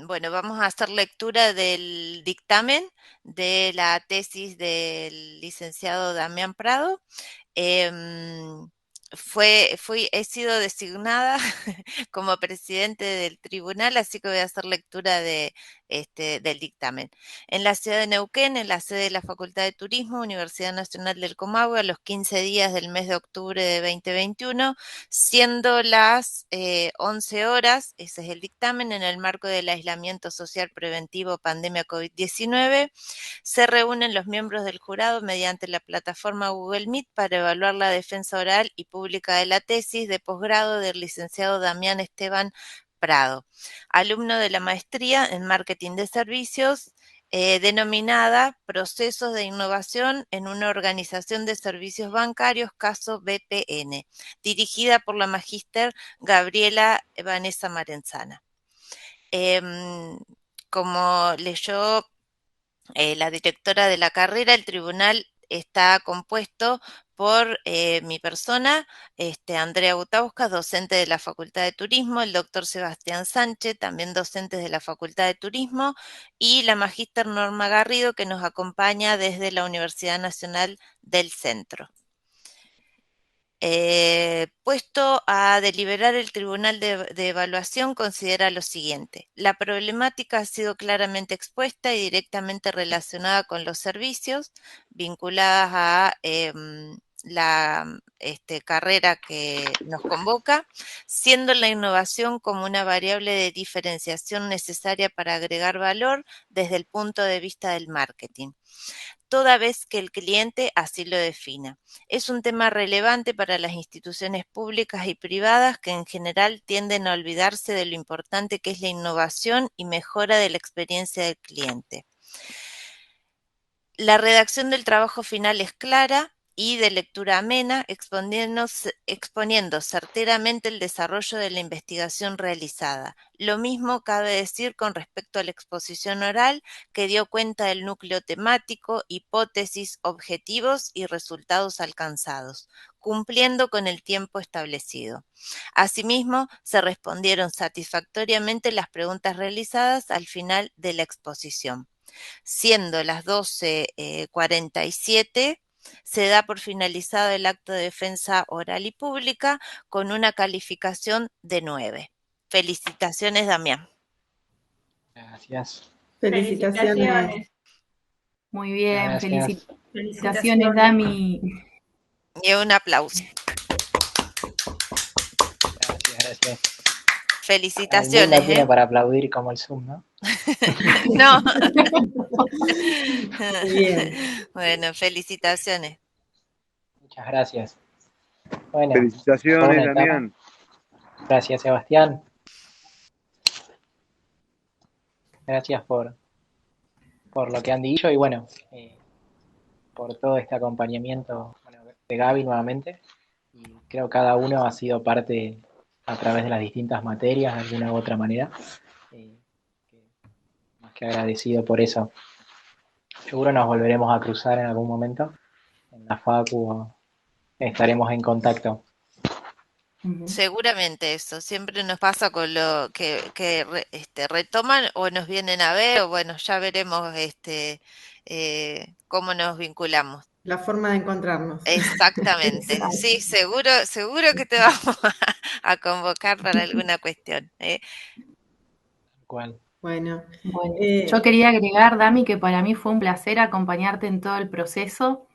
bueno, vamos a hacer lectura del dictamen de la tesis del licenciado Damián Prado. Em, he sido designada como presidente del tribunal, así que voy a hacer lectura del dictamen. En la ciudad de Neuquén, en la sede de la Facultad de Turismo, Universidad Nacional del Comahue, a los 15 días del mes de octubre de 2021, siendo las 11 horas, ese es el dictamen, en el marco del aislamiento social preventivo pandemia COVID-19, se reúnen los miembros del jurado mediante la plataforma Google Meet para evaluar la defensa oral y pública de la tesis de posgrado del licenciado Damián Esteban Prado, alumno de la maestría en marketing de servicios, denominada Procesos de Innovación en una Organización de Servicios Bancarios, caso BPN, dirigida por la magíster Gabriela Vanessa Marenzana. Como leyó la directora de la carrera, el tribunal está compuesto por mi persona, Andrea Gutauskas, docente de la Facultad de Turismo, el doctor Sebastián Sánchez, también docentes de la Facultad de Turismo, y la magíster Norma Garrido, que nos acompaña desde la Universidad Nacional del Centro. Puesto a deliberar, el Tribunal de Evaluación considera lo siguiente: la problemática ha sido claramente expuesta y directamente relacionada con los servicios vinculadas a la carrera que nos convoca, siendo la innovación como una variable de diferenciación necesaria para agregar valor desde el punto de vista del marketing, toda vez que el cliente así lo defina. Es un tema relevante para las instituciones públicas y privadas que en general tienden a olvidarse de lo importante que es la innovación y mejora de la experiencia del cliente. La redacción del trabajo final es clara y de lectura amena, exponiendo certeramente el desarrollo de la investigación realizada. Lo mismo cabe decir con respecto a la exposición oral, que dio cuenta del núcleo temático, hipótesis, objetivos y resultados alcanzados, cumpliendo con el tiempo establecido. Asimismo, se respondieron satisfactoriamente las preguntas realizadas al final de la exposición. Siendo las 12:47, se da por finalizado el acto de defensa oral y pública con una calificación de 9. Felicitaciones, Damián. Gracias. Felicitaciones. Muy bien, Gracias. felicitaciones, Dami. Y un aplauso. Gracias. Felicitaciones. El Zoom no tiene para aplaudir como el Zoom, ¿no? No. Bien. Bueno, felicitaciones. Muchas gracias. Bueno, Felicitaciones, Damián. Gracias, Sebastián. Gracias por lo que han dicho y bueno, por todo este acompañamiento de Gaby nuevamente. Y creo que cada uno ha sido parte a través de las distintas materias de alguna u otra manera. Más que agradecido por eso. Seguro nos volveremos a cruzar en algún momento en la facu, estaremos en contacto. Seguramente eso, siempre nos pasa con lo que retoman o nos vienen a ver, o bueno, ya veremos cómo nos vinculamos. La forma de encontrarnos. Exactamente, sí, seguro que te vamos a convocar para alguna cuestión. ¿Cuál? Bueno, Yo quería agregar, Dami, que para mí fue un placer acompañarte en todo el proceso.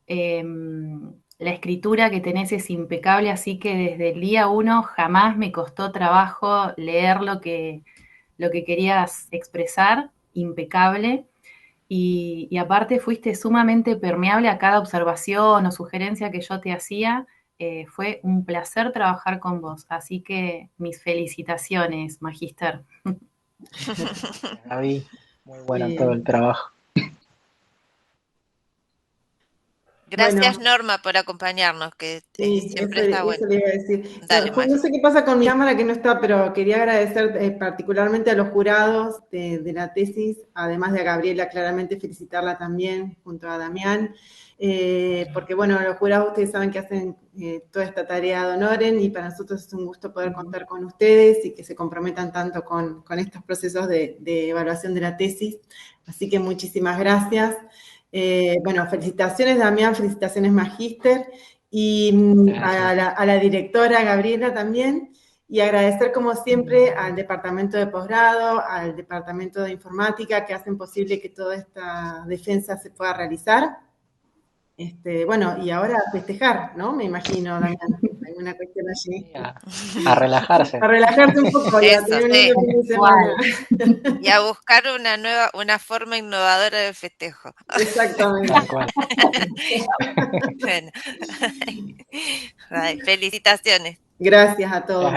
La escritura que tenés es impecable, así que desde el día 1 jamás me costó trabajo leer lo que querías expresar, impecable. Y aparte fuiste sumamente permeable a cada observación o sugerencia que yo te hacía. Fue un placer trabajar con vos, así que mis felicitaciones, Magíster. Gaby, muy bueno bien. todo el trabajo. Gracias, Bueno. Norma, por acompañarnos, que Sí, siempre está bueno. eso le iba a decir. Dale, No, Mari. no sé qué pasa con mi cámara que no está, pero quería agradecer particularmente a los jurados de la tesis, además de a Gabriela, claramente felicitarla también junto a Damián, porque bueno, los jurados ustedes saben que hacen toda esta tarea de honoren y para nosotros es un gusto poder contar con ustedes y que se comprometan tanto con estos procesos de evaluación de la tesis. Así que muchísimas gracias. Bueno, felicitaciones Damián, felicitaciones Magíster. Y a la directora Gabriela también, y agradecer como siempre al departamento de posgrado, al departamento de informática que hacen posible que toda esta defensa se pueda realizar. Bueno, y ahora a festejar, ¿no? Me imagino, Damián, alguna cuestión allí. A relajarse. A relajarse un poco, y a Eso, tener un sí. lindo fin de semana. Y a buscar una forma innovadora de festejo. Exactamente. Tal cual. Bueno. Ay, felicitaciones. Gracias a todos.